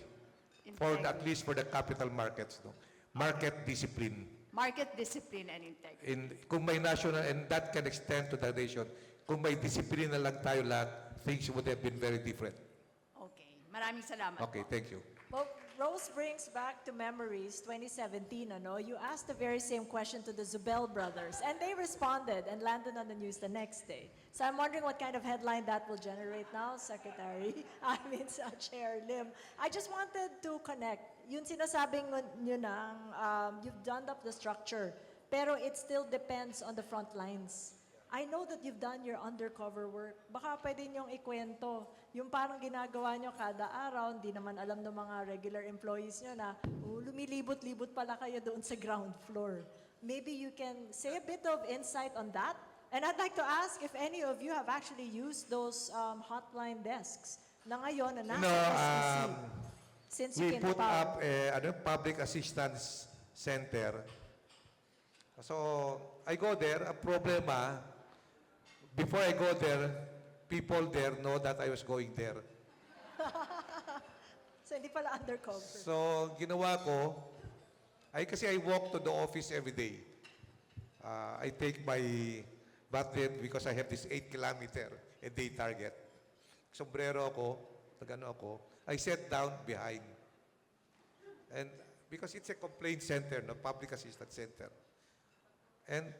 For Integrity. at least for the capital markets, no? Market discipline. Market discipline and integrity. Kung may national, and that can extend to the nation, kung may disiplina lang tayo lahat, things would have been very different. Okay. Maraming salamat Okay, po. thank you. Well, Rose brings back to memories 2017, ano? You asked the very same question to the Zubel brothers, and they responded and landed on the news the next day. So I'm wondering what kind of headline that will generate now, Secretary, Chair Lim. I just wanted to connect. Yun sinasabing nyo na, you've done up the structure, pero it still depends on the front lines. I know that you've done your undercover work. Baka pwede niyong ikwento. Yung parang ginagawa nyo kada araw, hindi naman alam ng mga regular employees nyo na lumilibot-libot pala kayo doon sa ground floor. Maybe you can say a bit of insight on that. And I'd like to ask if any of you have actually used those hotline desks na ngayon na nasa SEC. Since you We came put about. up a public assistance center. So, I go there, a problema, before I go there, people there know that I was going there. So hindi pala undercover. So, ginawa ko, kasi I walk to the office every day. I take my battery because I have this 8-kilometer a day target. Sombrero ako, nagano ako, I sat down behind. And because it's a complaint center, no, public assistance center. And,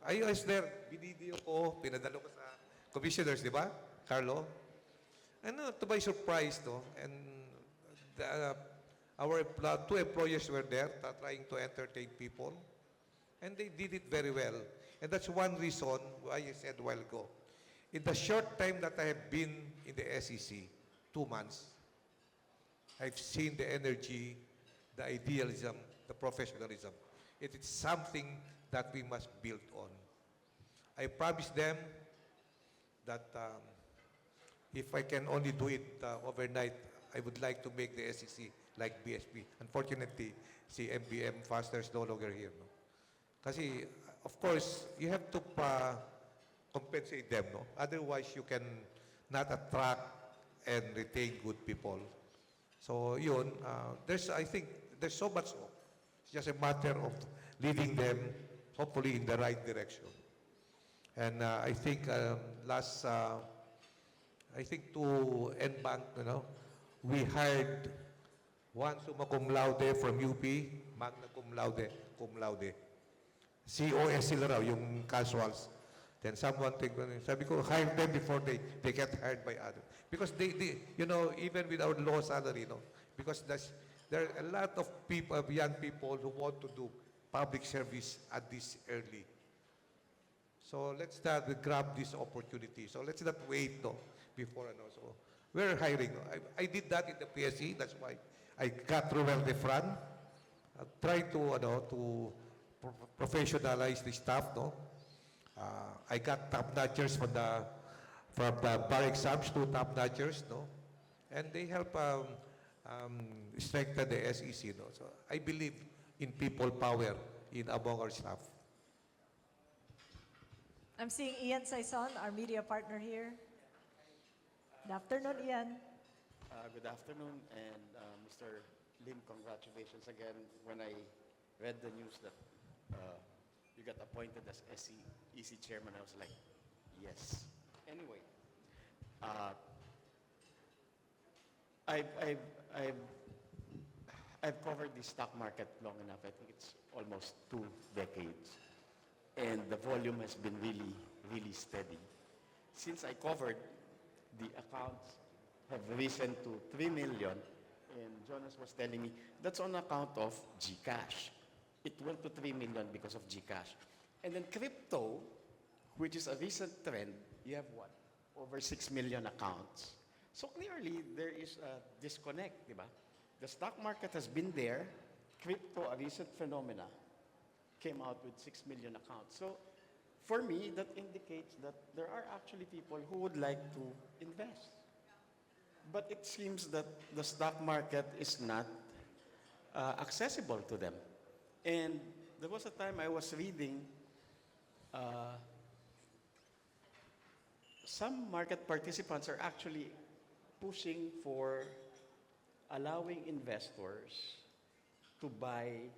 I was there, binidiyo ko, pinadalo ko sa commissioners, di ba, Carlo? And to my surprise, and our two employers were there trying to entertain people. And they did it very well. And that's one reason why I said a while ago, in the short time that I have been in the SEC, 2 months, I've seen the energy, the idealism, the professionalism. It is something that we must build on. I promise them that if I can only do it overnight, I would like to make the SEC like BSP. Unfortunately, si MBM Faster is no longer here. No? Kasi, of course, you have to compensate them. No? Otherwise, you can not attract and retain good people. So, yun, I think there's so much hope. It's just a matter of leading them, hopefully, in the right direction. And I think to NBank, we hired one summa cum laude from UP, magna cum laude. COS sila raw, yung casuals. Then someone sabi ko, hire them before they get hired by others. Because they even with our low salary, because there are a lot of people, young people who want to do public service at this early. So let's start to grab this opportunity. So let's not wait before. So we're hiring. I did that in the PSE. That's why I got Ruel de Fran. Try to professionalize the staff. I got top-notchers from the bar exams, 2 top-notchers. And they help strengthen the SEC. So I believe in people power among our staff. I'm seeing Ian Saison, our media partner here. Good afternoon, Ian. Good afternoon, and Mr. Lim, congratulations again. When I read the news that you got appointed as SEC chairman, I was like, yes. Anyway, I've covered the stock market long enough. I think it's almost 2 decades. And the volume has been really, really steady. Since I covered, the accounts have risen to 3 million, and Jonas was telling me that's on account of GCash. It went to 3 million because of GCash. And then crypto, which is a recent trend, you have what? Over 6 million accounts. So clearly, there is a disconnect, diba? The stock market has been there. Crypto, a recent phenomena, came out with 6 million accounts. So for me, that indicates that there are actually people who would like to invest. But it seems that the stock market is not accessible to them. And there was a time I was reading some market participants are actually pushing for allowing investors to buy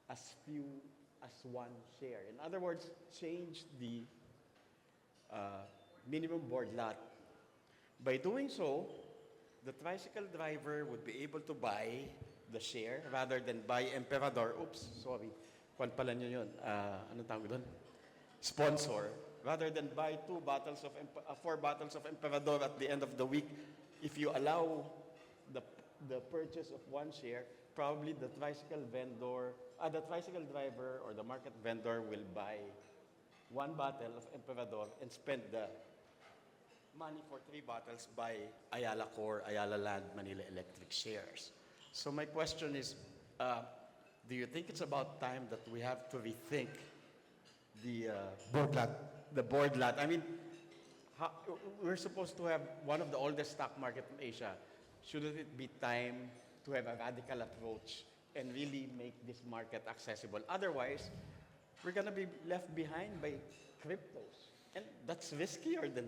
as few as one share. In other words, change the minimum board lot. By doing so, the tricycle driver would be able to buy the share rather than buy Emperador. Oops, sorry. Kwan pala nyo yun. Anong tawag doon? Sponsor. Rather than buy 4 bottles of Emperador at the end of the week, if you allow the purchase of one share, probably the tricycle driver or the market vendor will buy 1 bottle of Emperador and spend the money for 3 bottles by Ayala Core, Ayala Land, Manila Electric shares. So my question is, do you think it's about time that we have to rethink the board lot? I mean, we're supposed to have one of the oldest stock market in Asia. Shouldn't it be time to have a radical approach and really make this market accessible? Otherwise, we're going to be left behind by cryptos. And that's riskier than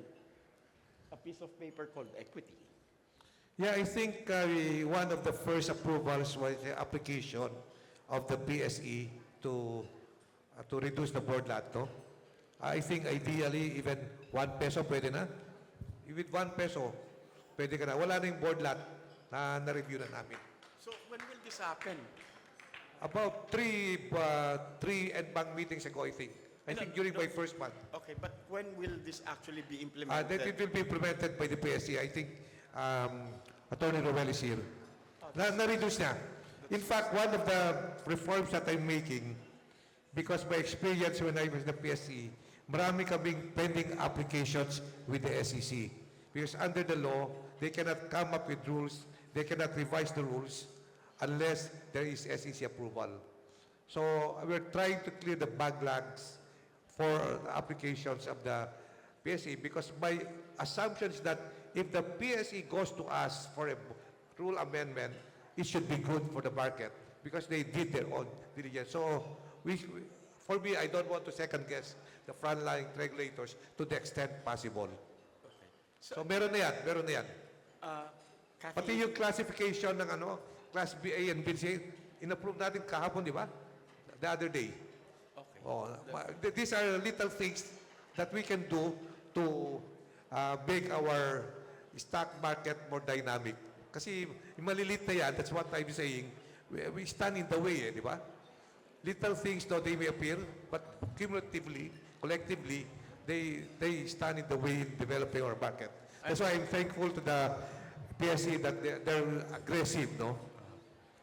a piece of paper called equity. Yeah, I think one of the first approvals was the application of the PSE to reduce the board lot, no? I think ideally, even 1 peso pwede na. With 1 peso, pwede ka na. Wala na yung board lot na na-review na namin. So when will this happen? About three NBank meetings ago, I think. I think during my first month. Okay, but when will this actually be implemented? That it will be implemented by the PSE. I think Attorney Roel is here. Na-reduce niya. In fact, one of the reforms that I'm making, because my experience when I was the PSE, marami kaming pending applications with the SEC. Because under the law, they cannot come up with rules, they cannot revise the rules unless there is SEC approval. So we're trying to clear the backlogs for the applications of the PSE, because my assumption is that if the PSE goes to us for a rule amendment, it should be good for the market because they did their own diligence. So for me, I don't want to second guess the frontline regulators to the extent possible. Okay. So meron na yan, meron na yan. Cathy, Pati yung classification ng Class B, A, and B, C, in-approve natin kahapon, di ba? The other day. okay. Oh, these are little things that we can do to make our stock market more dynamic. Kasi yung maliliit na yan, that's what I'm saying, we stand in the way, di ba? Little things, though they may appear, but cumulatively, collectively, they stand in the way in developing our market. That's why I'm thankful to the PSE that they're aggressive, no?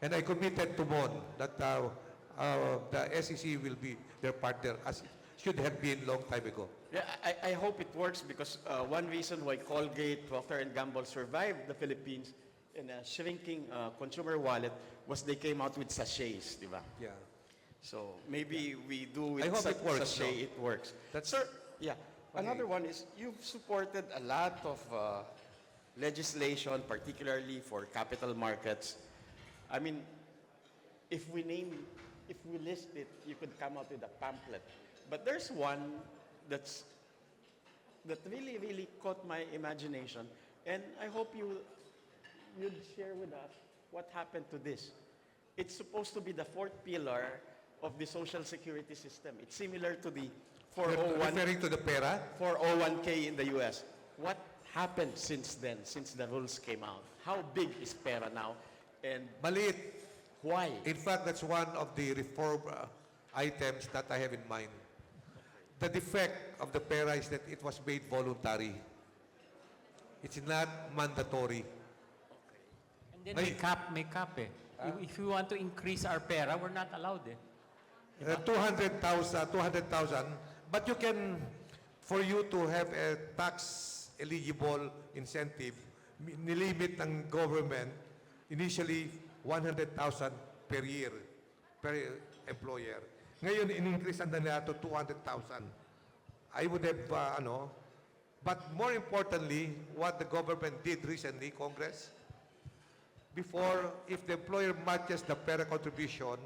And I committed to Mon that the SEC will be their partner, as it should have been long time ago. Yeah, I hope it works because one reason why Colgate, Procter & Gamble survived the Philippines in a shrinking consumer wallet was they came out with sachets, di ba? Yeah. So maybe we do with I hope it works, sachet, no? it works. That's- Sir, yeah. Okay. Another one is you've supported a lot of legislation, particularly for capital markets. I mean, if we list it, you could come out with a pamphlet. But there's one that really, really caught my imagination, and I hope you'd share with us what happened to this. It's supposed to be the 4th pillar of the Social Security system. It's similar to the Referring to the pera? 401k in the US. What happened since then, since the rules came out? How big is pera now? And Maliit. why? In fact, that's one of the reform items that I have in mind. The defect of the pera is that it was made voluntary. It's not mandatory. And then may cap eh. If we want to increase our pera, we're not allowed eh. 200,000, but you can, for you to have a tax eligible incentive, nilimit ng government initially 100,000 per year per employer. Ngayon, in-increase na nila to 200,000. I would have, But more importantly, what the government did recently, Congress, before, if the employer matches the PERA contribution,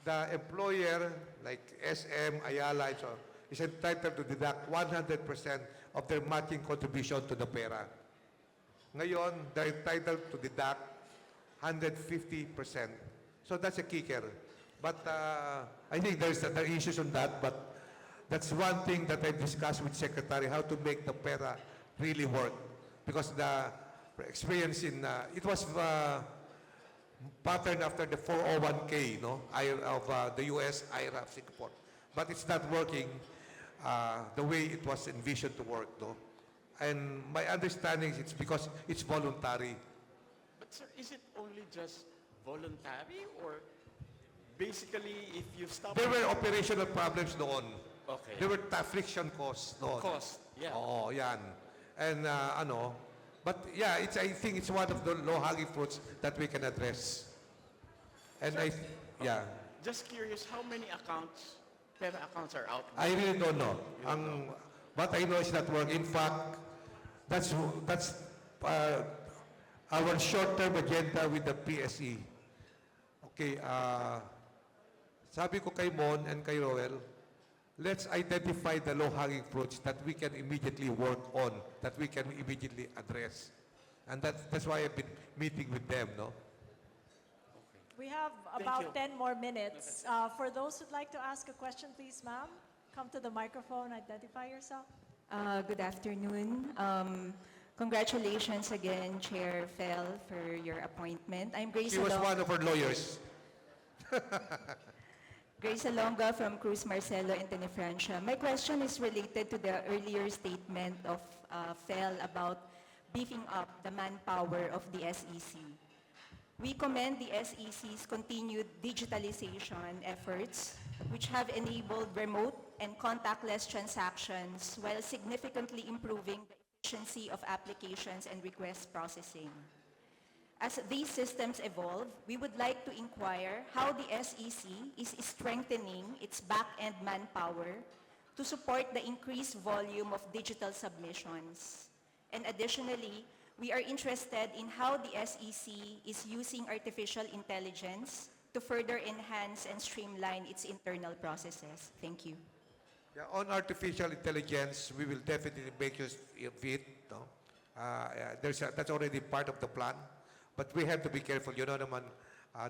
the employer, like SM, Ayala, and so on, is entitled to deduct 100% of their matching contribution to the PERA. Ngayon, they're entitled to deduct 150%. So that's a kicker. But I think there are issues on that, but that's one thing that I've discussed with Secretary, how to make the PERA really work. Because the experience in, it was patterned after the 401k, no, of the US, IRA of Singapore. But it's not working the way it was envisioned to work, no. And my understanding is it's because it's voluntary. But sir, is it only just voluntary or basically if you stop... There were operational problems noon. Okay. There were friction costs noon. Cost, yeah. Oo, yan. And but yeah, I think it's one of the low-hanging fruits that we can address. And Sir, yeah. Just curious, how many accounts, PERA accounts are out? I really don't know. What I know is that work. In fact, that's our short-term agenda with the PSE. Okay, sabi ko kay Mon and kay Roel, let's identify the low-hanging fruits that we can immediately work on, that we can immediately address. And that's why I've been meeting with them, no? We have about 10 more minutes. For those who'd like to ask a question, please, ma'am, come to the microphone, identify yourself. Good afternoon. Congratulations again, Chair Fel, for your appointment. I'm Grace She was one of our lawyers. Grace Alonga from Cruz Marcelo and Tenefrancia. My question is related to the earlier statement of Fel about beefing up the manpower of the SEC. We commend the SEC's continued digitalization efforts, which have enabled remote and contactless transactions while significantly improving the efficiency of applications and request processing. As these systems evolve, we would like to inquire how the SEC is strengthening its back-end manpower to support the increased volume of digital submissions. And additionally, we are interested in how the SEC is using artificial intelligence to further enhance and streamline its internal processes. Thank you. Yeah, on artificial intelligence, we will definitely make use of it. No? That's already part of the plan. But we have to be careful, you know naman,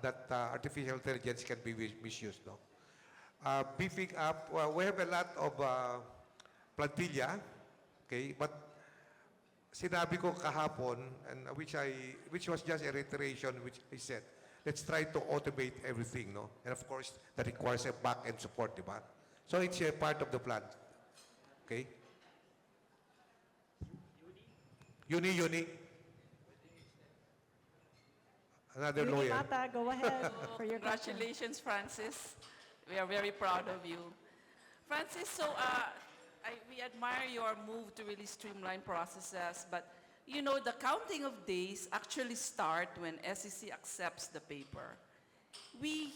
that artificial intelligence can be misused. No? Beefing up, we have a lot of plantilla, okay, but sinabi ko kahapon, and which was just a reiteration, which I said, let's try to automate everything, no? And of course, that requires a back-end support, diba? So it's a part of the plan, okay? Uni. Another Yuni lawyer. Mata, go ahead for your question. Congratulations, Francis. We are very proud of you. Francis, so we admire your move to really streamline processes, but you know, the counting of days actually start when SEC accepts the paper. We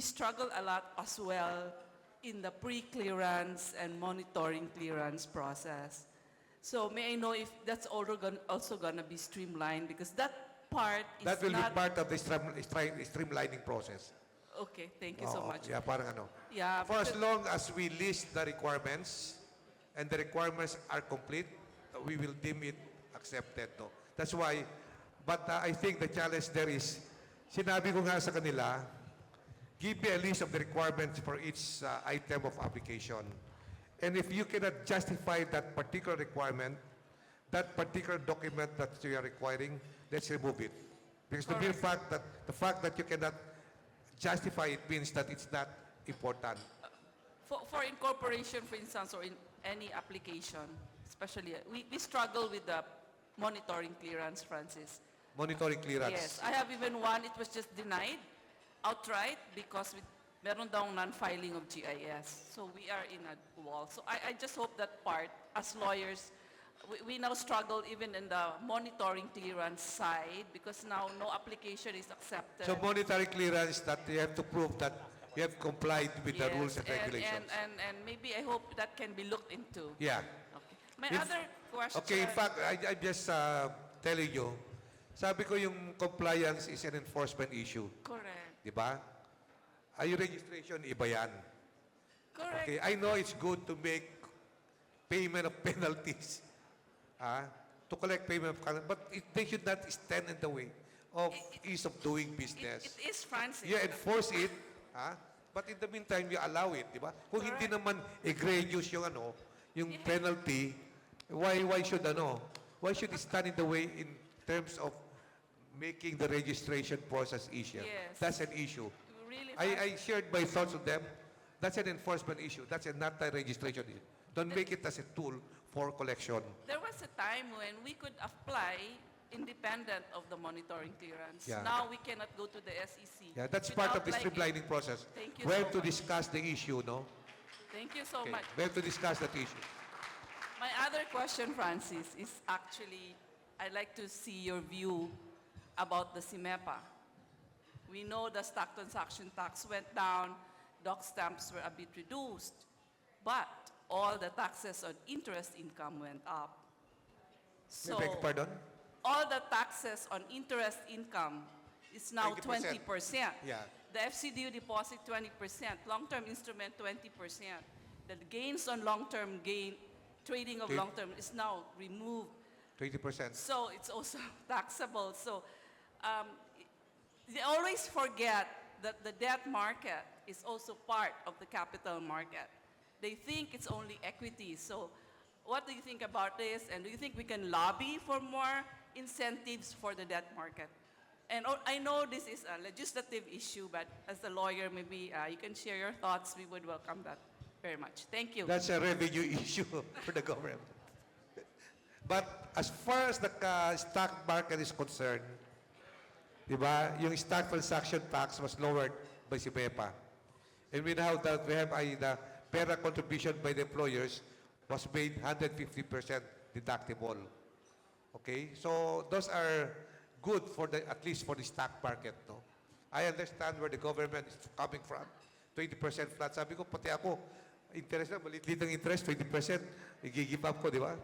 struggle a lot as well in the pre-clearance and monitoring clearance process. So may I know if that's also gonna be streamlined, because that part is That will not... be part of the streamlining process. Okay, thank you so much. Yeah, parang ano. Yeah, For as because- long as we list the requirements and the requirements are complete, we will deem it accepted. No? That's why, but I think the challenge there is, sinabi ko nga sa kanila, give me a list of the requirements for each item of application. And if you cannot justify that particular requirement, that particular document that you are requiring, let's remove it. Because the mere fact that you cannot justify it means that it's not important. For incorporation, for instance, or in any application, especially, we struggle with the monitoring clearance, Francis. Monitoring clearance. Yes, I have even one, it was just denied outright because meron daw non-filing of GIS. So we are in a wall. So I just hope that part, as lawyers, we now struggle even in the monitoring clearance side because now no application is accepted. So monetary clearance, that you have to prove that you have complied with the rules and regulations. And maybe I hope that can be looked into. Yeah. Okay. My If- other question. Okay, in fact, I'm just telling you, sabi ko yung compliance is an enforcement issue. Correct. Di ba? Ay, yung registration, iba yan. Correct. Okay, I know it's good to make payment of penalties, to collect payment of penalties, but they should not stand in the way of ease of doing business. It is, Francis. You enforce it, but in the meantime, you allow it, di ba? Kung hindi naman egregious yung yung penalty, why should it stand in the way in terms of making the registration process easier? Yes. That's an issue. Really, I shared my thoughts with them. That's an enforcement issue. That's not a registration issue. Don't make it as a tool for collection. There was a time when we could apply independent of the monitoring clearance. Yeah. Now we cannot go to the SEC. Yeah, that's part of the without streamlining process. Thank you We so have to much. discuss the issue, no? Thank you so Okay. much. We have to discuss that issue. My other question, Francis, is actually, I'd like to see your view about the SIMEPA. We know the stock transaction tax went down, doc stamps were a bit reduced, but all the taxes on interest income went up. So, Beg your pardon? all the taxes on interest income is now 20%. 20%. Yeah. The FCDU deposit 20%, long-term instrument 20%. The gains on long-term trading of Okay. long-term is now removed. 20%. So it's also taxable. So they always forget that the debt market is also part of the capital market. They think it's only equity. So what do you think about this? And do you think we can lobby for more incentives for the debt market? And I know this is a legislative issue, but as a lawyer, maybe you can share your thoughts. We would welcome that very much. Thank you. That's a revenue issue for the government. But as far as the stock market is concerned, di ba, yung stock transaction tax was lowered by SIMEPA. And we now that we have the PERA contribution by the employers was made 150% deductible. Okay? So those are good for at least for the stock market, no? I understand where the government is coming from. 20% flat. Sabi ko, pati ako, interest na, maliit-liit ang interest, 20%, i-give up ko, di ba?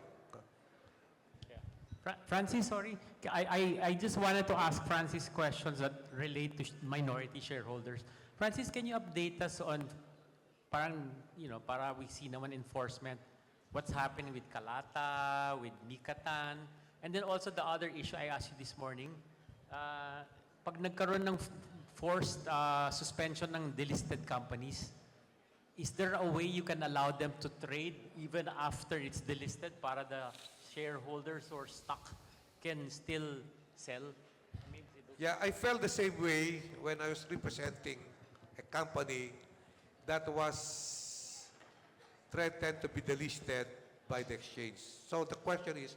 Francis, sorry. I just wanted to ask Francis questions that relate to minority shareholders. Francis, can you update us on, parang, para we see naman enforcement, what's happening with Kalata, with Mikatan, and then also the other issue I asked you this morning, pag nagkaroon ng forced suspension ng delisted companies, is there a way you can allow them to trade even after it's delisted para the shareholders or stock can still sell? Yeah, I felt the same way when I was representing a company that was threatened to be delisted by the exchange. So the question is,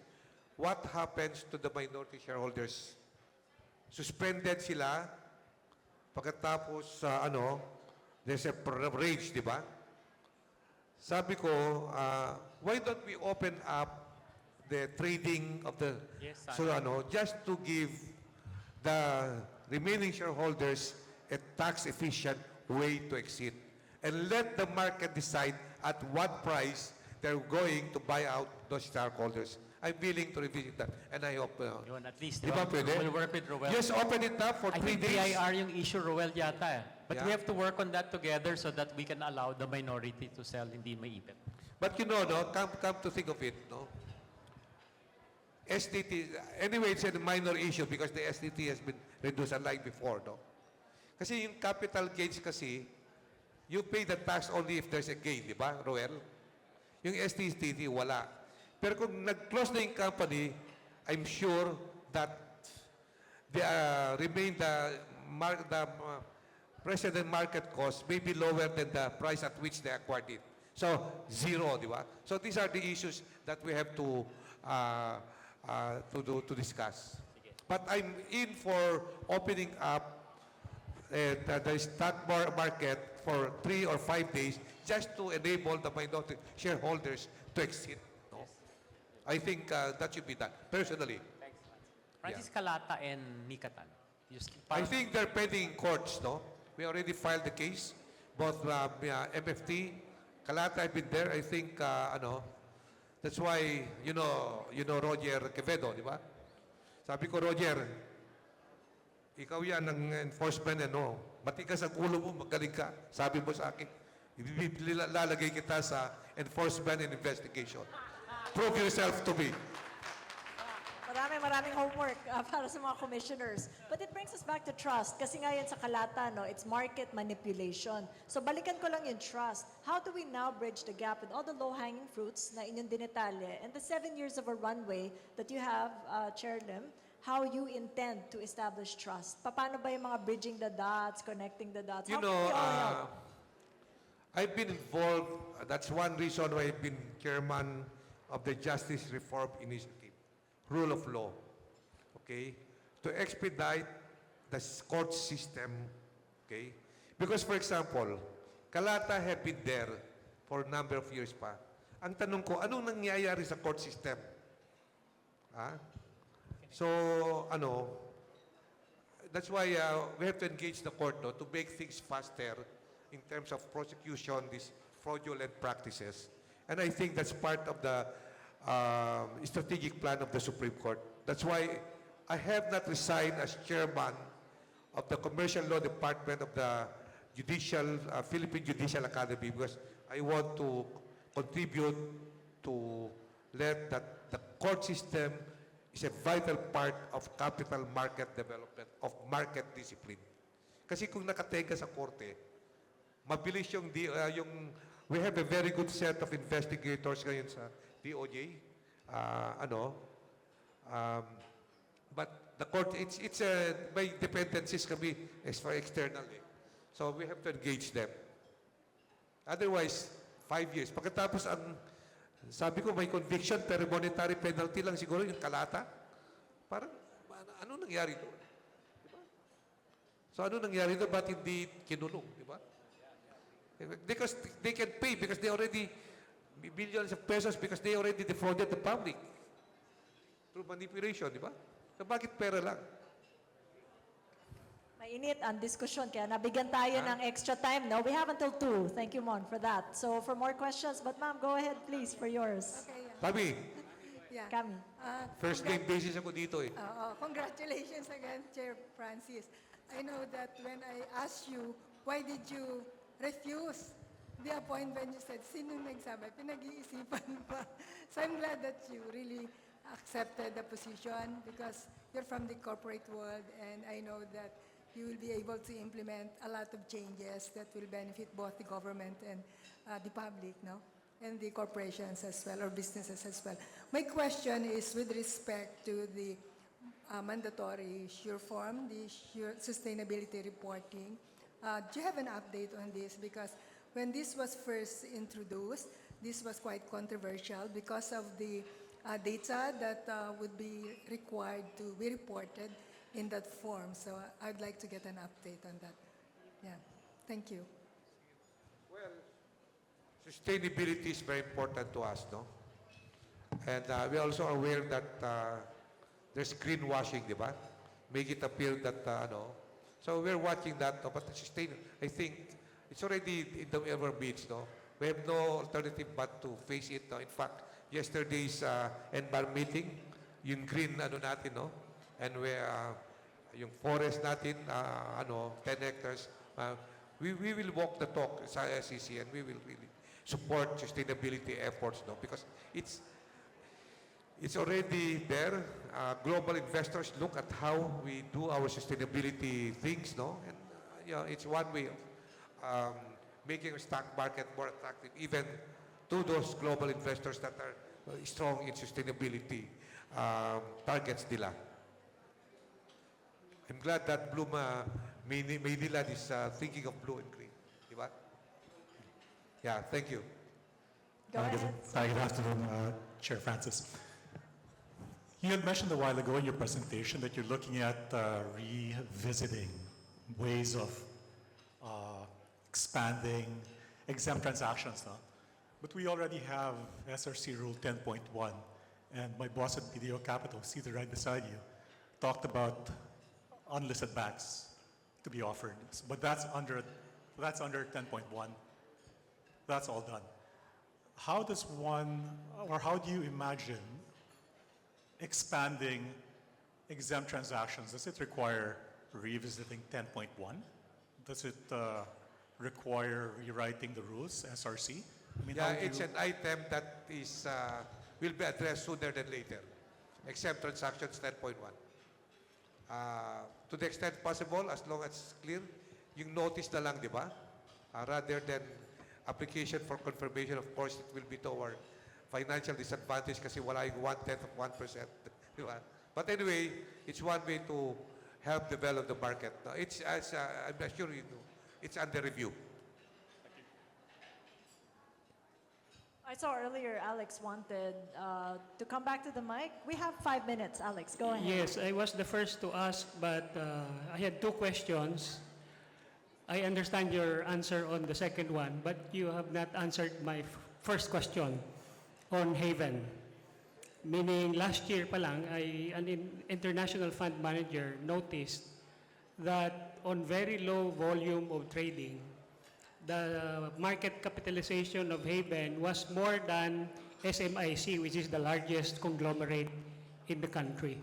what happens to the minority shareholders? Suspended sila, pagkatapos there's a range, di ba? Sabi ko, why don't we open up the trading of the, Yes, just to give the remaining shareholders a tax-efficient way to exit. And let the market decide at what price they're going to buy out those shareholders. I'm willing to revisit that. And I hope, Yun, at least, di ba pwede? we'll work with Roel. Just open it up for I 3 think days. PIR yung issue, Roel, yata. But we Yeah. have to work on that together so that we can allow the minority to sell, hindi maipit. But come to think of it, STT, anyway, it's a minor issue because the STT has been reduced unlike before, Kasi yung capital gains kasi, you pay the tax only if there's a gain, di ba, Roel? Yung STT, wala. Pero kung nag-close na yung company, I'm sure that the present market cost may be lower than the price at which they acquired it. So, zero, di ba? So, these are the issues that we have to discuss. But I'm in for opening up the stock market for 3 or 5 days just to enable the minority shareholders to exit. I think that should be done, personally. Thanks, Francis Kalata and Mikatan. I think they're pending in courts, We already filed the case. Both MFT, Kalata have been there. I think, the That's why, you know Roger Quevedo, di ba? Sabi ko, Roger, ikaw yan ng enforcement, matigas ang ulo mo, magaling ka. Sabi mo sa akin, lalagay kita sa enforcement and investigation. Prove yourself to me. Maraming homework para sa mga commissioners. But it brings us back to trust. Kasi nga yan sa Kalata, no, it's market manipulation. So balikan ko lang yung trust. How do we now bridge the gap with all the low-hanging fruits na inyong dinetalye and the 7 years of a runway that you have, Chair Lim, how you intend to establish trust? Paano ba yung mga bridging the dots, connecting the dots? You How know, can we all help? I've been involved, that's one reason why I've been chairman of the Justice Reform Initiative, rule of law, okay? To expedite the court system, okay? Because for example, Kalata have been there for a number of years pa. Ang tanong ko, anong nangyayari sa court system? So, that's why we have to engage the court to make things faster in terms of prosecution, these fraudulent practices. And I think that's part of the strategic plan of the Supreme Court. That's why I have not resigned as chairman of the Commercial Law Department of the Philippine Judicial Academy, because I want to contribute to let that the court system is a vital part of capital market development, of market discipline. Kasi kung nakatega sa korte, mabilis we have a very good set of investigators ngayon sa DOJ. But the court, it's may dependencies kami as for external. So we have to engage them. Otherwise, 5 years. Pagkatapos sabi ko may conviction pero monetary penalty lang siguro yung Kalata. Parang, ano nangyari doon? Diba? So ano nangyari doon? Ba't hindi kinulong? Diba? Because they can pay because they already billions of pesos because they already defrauded the public through manipulation, di ba? So bakit pera lang? Mainit ang diskusyon, kaya nabigyan tayo ng extra time. No, we have until 2. Thank you, Mon, for that. So for more questions, but ma'am, go ahead please for yours. Okay. Tabi, Yeah. Kami. first name basis ako dito eh. Congratulations again, Chair Francis. I know that when I asked you, why did you refuse the appointment, you said, sino nagsabi? Pinag-iisipan pa. So I'm glad that you really accepted the position because you're from the corporate world and I know that you will be able to implement a lot of changes that will benefit both the government and the public, no? And the corporations as well, or businesses as well. My question is with respect to the mandatory SURE form, the SURE sustainability reporting. Do you have an update on this? Because when this was first introduced, this was quite controversial because of the data that would be required to be reported in that form. So I'd like to get an update on that. Yeah, thank you. Well, sustainability is very important to us, no? And we're also aware that there's greenwashing, di ba? Make it appear that, So we're watching that, but I think it's already in our midst, no? We have no alternative but to face it. No? In fact, yesterday's NBAR meeting, yung green natin, no? And yung forest natin, 10 hectares, we will walk the talk sa SEC and we will really support sustainability efforts, no? Because it's already there. Global investors look at how we do our sustainability things, no? And it's one way of making the stock market more attractive, even to those global investors that are strong in sustainability targets nila. I'm glad that Maynila is thinking of blue and green. Diba? Yeah, thank you. Go ahead. Good afternoon, Chair Francis. You had mentioned a while ago in your presentation that you're looking at revisiting ways of expanding exempt transactions now. But we already have SRC Rule 10.1, and my boss at BDO Capital, seated right beside you, talked about unlisted banks to be offered. But that's under 10.1. That's all done. how does one, or how do you imagine expanding exempt transactions? Does it require revisiting 10.1? Does it require rewriting the rules, SRC? I mean, Yeah, how do it's you- an item that is, will be addressed sooner than later. Exempt transactions 10.1. To the extent possible, as long as it's clear, yung notice na lang, di ba? Rather than application for confirmation, of course, it will be toward financial disadvantage kasi wala yung 1/10 of 1%. Di ba? But anyway, it's one way to help develop the market. No, it's, as I'm sure you know, it's under review. I saw earlier Alex wanted to come back to the mic. We have 5 minutes, Alex. Go ahead. Yes, I was the first to ask, but I had two questions. I understand your answer on the second one, but you have not answered my first question on Haven. Meaning last year pa lang, an international fund manager noticed that on very low volume of trading, the market capitalization of Haven was more than SMIC, which is the largest conglomerate in the country.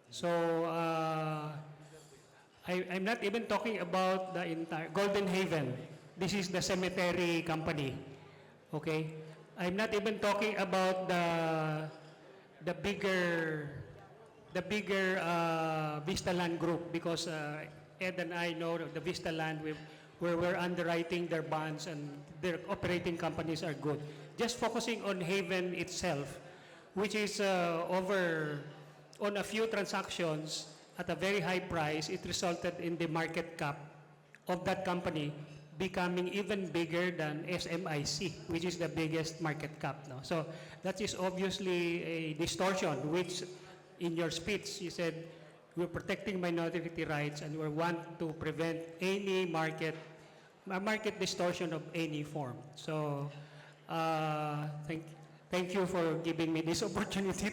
So I'm not even talking about the entire Golden Haven. This is the cemetery company. Okay? I'm not even talking about the bigger Vista Land group, because Ed and I know the Vista Land where we're underwriting their bonds and their operating companies are good. Just focusing on Haven itself, which is on a few transactions at a very high price, it resulted in the market cap of that company becoming even bigger than SMIC, which is the biggest market cap. No? So that is obviously a distortion, which in your speech you said we're protecting minority rights and we want to prevent any market distortion of any form. So thank you for giving me this opportunity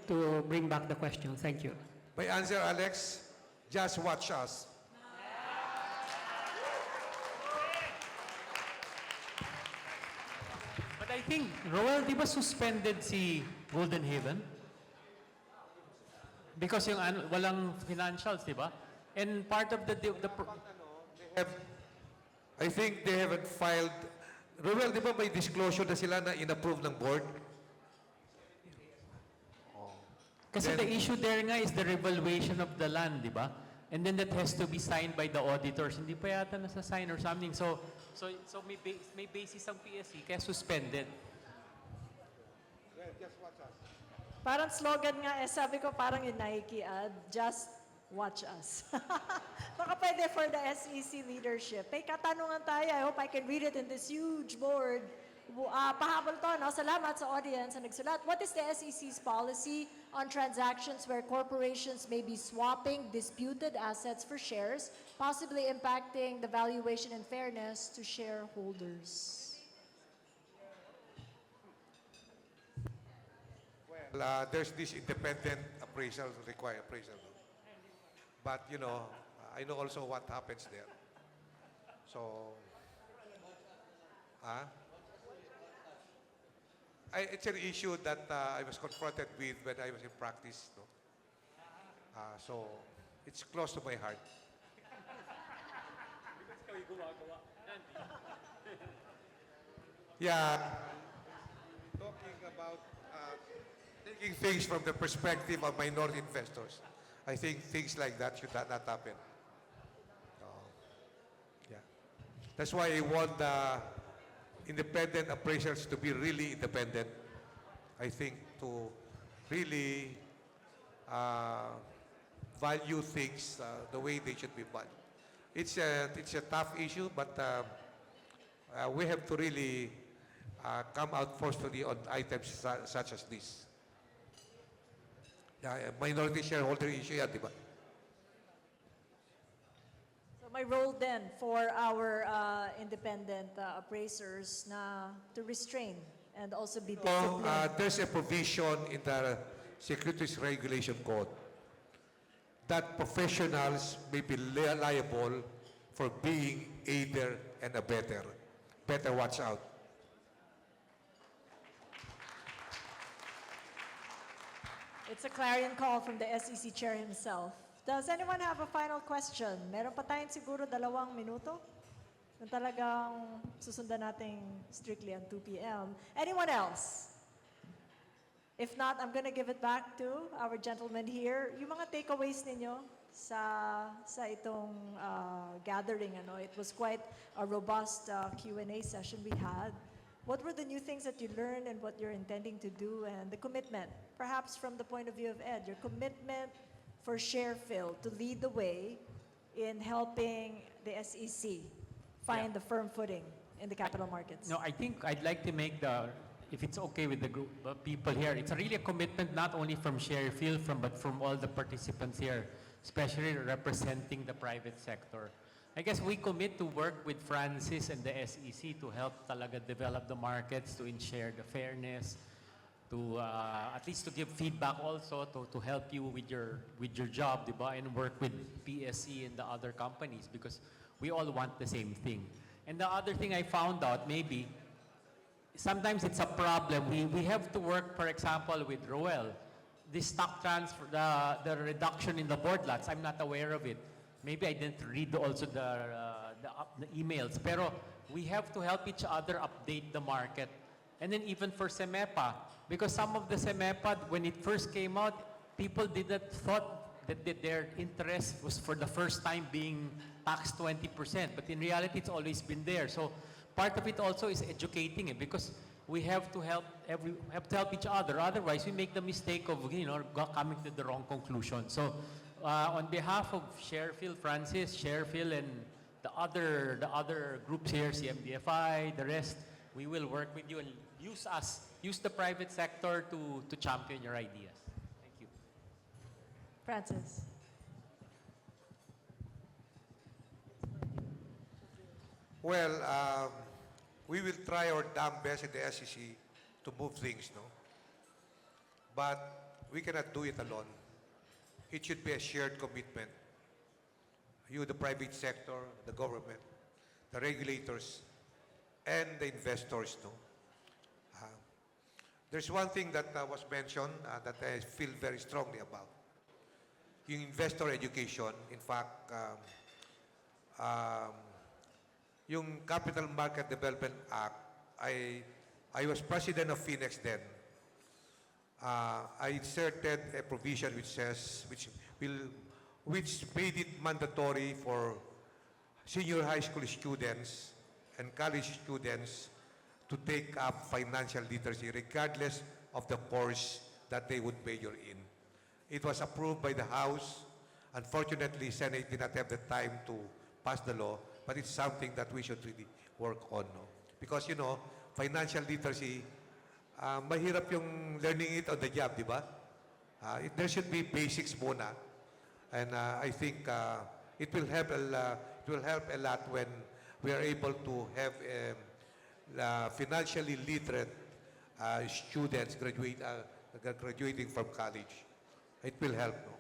to bring back the question. Thank you. My answer, Alex, just watch us. But I think, Roel, di ba suspended si Golden Haven? Because yung walang financials, di ba? And part of I think they haven't filed. Ruel, di ba may disclosure na sila na inapprove ng board? Kasi the issue there nga is the revaluation of the land, di ba? And then that has to be signed by the auditors. Hindi pa yata nasa-sign or something. So may basis ang PSC, kaya suspended. Parang slogan nga, sabi ko parang yung Nike ad, just watch us. Baka pwede for the SEC leadership. May katanungan tayo. I hope I can read it in this huge board. Pahabol to, no? Salamat sa audience na nagsulat. What is the SEC's policy on transactions where corporations may be swapping disputed assets for shares, possibly impacting the valuation and fairness to shareholders? Well, there's this independent appraisal, required appraisal. But, you know, I know also what happens there. So, it's an issue that I was confronted with when I was in practice. No? So, it's close to my heart. Yeah, talking about taking things from the perspective of minority investors. I think things like that should not happen. Yeah. That's why I want the independent appraisers to be really independent. I think to really value things the way they should be valued. It's a tough issue, but we have to really come out forcefully on items such as this. Minority shareholder issue yan, di ba? So my role then for our independent appraisers to restrain and also be disciplined. There's a provision in the Securities Regulation Code that professionals may be liable for being aider and abettor. Better watch out. It's a clarion call from the SEC chair himself. Does anyone have a final question? Meron pa tayong siguro 2 minuto na talagang susundan natin strictly on 2 p.m. Anyone else? If not, I'm gonna give it back to our gentleman here. Yung mga takeaways ninyo sa itong gathering, ano, it was quite a robust Q&A session we had. What were the new things that you learned and what you're intending to do, and the commitment, perhaps from the point of view of Ed, your commitment for SharePHIL to lead the way in helping the SEC find the firm footing in the capital markets? No, I think I'd like to make if it's okay with the group of people here, it's really a commitment not only from SharePHIL, but from all the participants here, especially representing the private sector. I guess we commit to work with Francis and the SEC to help talaga develop the markets, to ensure the fairness, to at least to give feedback also, to help you with your job, diba? And work with PSE and the other companies, because we all want the same thing. And the other thing I found out, maybe, sometimes it's a problem. We have to work, for example, with Roel. The stock transfer, the reduction in the board lots, I'm not aware of it. Maybe I didn't read also the emails. Pero we have to help each other update the market. And then even for SEMEPA, because some of the SEMEPA, when it first came out, people didn't thought that their interest was for the first time being taxed 20%. But in reality, it's always been there. So part of it also is educating it, because we have to help each other. Otherwise, we make the mistake of coming to the wrong conclusion. So on behalf of SharePHIL, Francis, SharePHIL, and the other groups here, CMDFI, the rest, we will work with you and use the private sector to champion your ideas. Thank you. Francis. Well, we will try our damn best in the SEC to move things, no? But we cannot do it alone. It should be a shared commitment. You, the private sector, the government, the regulators, and the investors, no? There's one thing that was mentioned that I feel very strongly about. Yung investor education, in fact, yung Capital Market Development Act, I was president of Phoenix then. I inserted a provision which made it mandatory for senior high school students and college students to take up financial literacy regardless of the course that they would major in. It was approved by the House. Unfortunately, Senate did not have the time to pass the law, but it's something that we should really work on. No? Because, financial literacy, mahirap yung learning it on the job, di ba? There should be basics muna. And I think it will help a lot when we are able to have financially literate students graduating from college. It will help. No?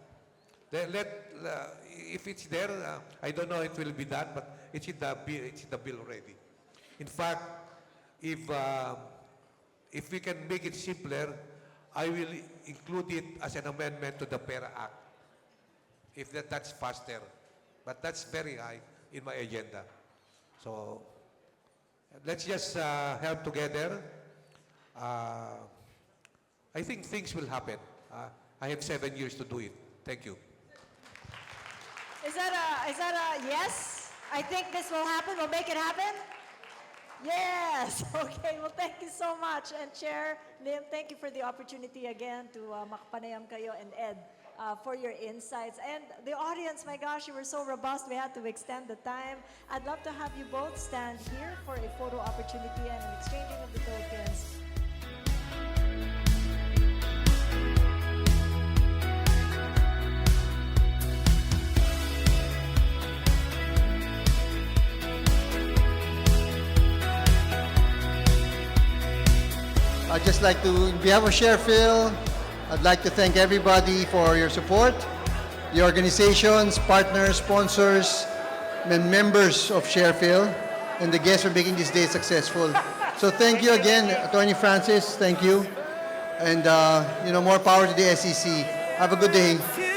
If it's there, I don't know it will be done, but it's in the bill already. In fact, if we can make it simpler, I will include it as an amendment to the PERA Act. If that's faster. But that's very high in my agenda. So let's just help together. I think things will happen. I have 7 years to do it. Thank you. Is that a yes? I think this will happen. We'll make it happen? Yes. Okay. Well, thank you so much. And Chair Lim, thank you for the opportunity again to makapanayam kayo, and Ed for your insights. And the audience, my gosh, you were so robust. We had to extend the time. I'd love to have you both stand here for a photo opportunity and an exchanging of the tokens. I'd just like to, on behalf of SharePHIL, I'd like to thank everybody for your support, the organizations, partners, sponsors, and members of SharePHIL, and the guests for making this day successful. So thank you again, Attorney Francis, thank you. And, more power to the SEC. Have a good day.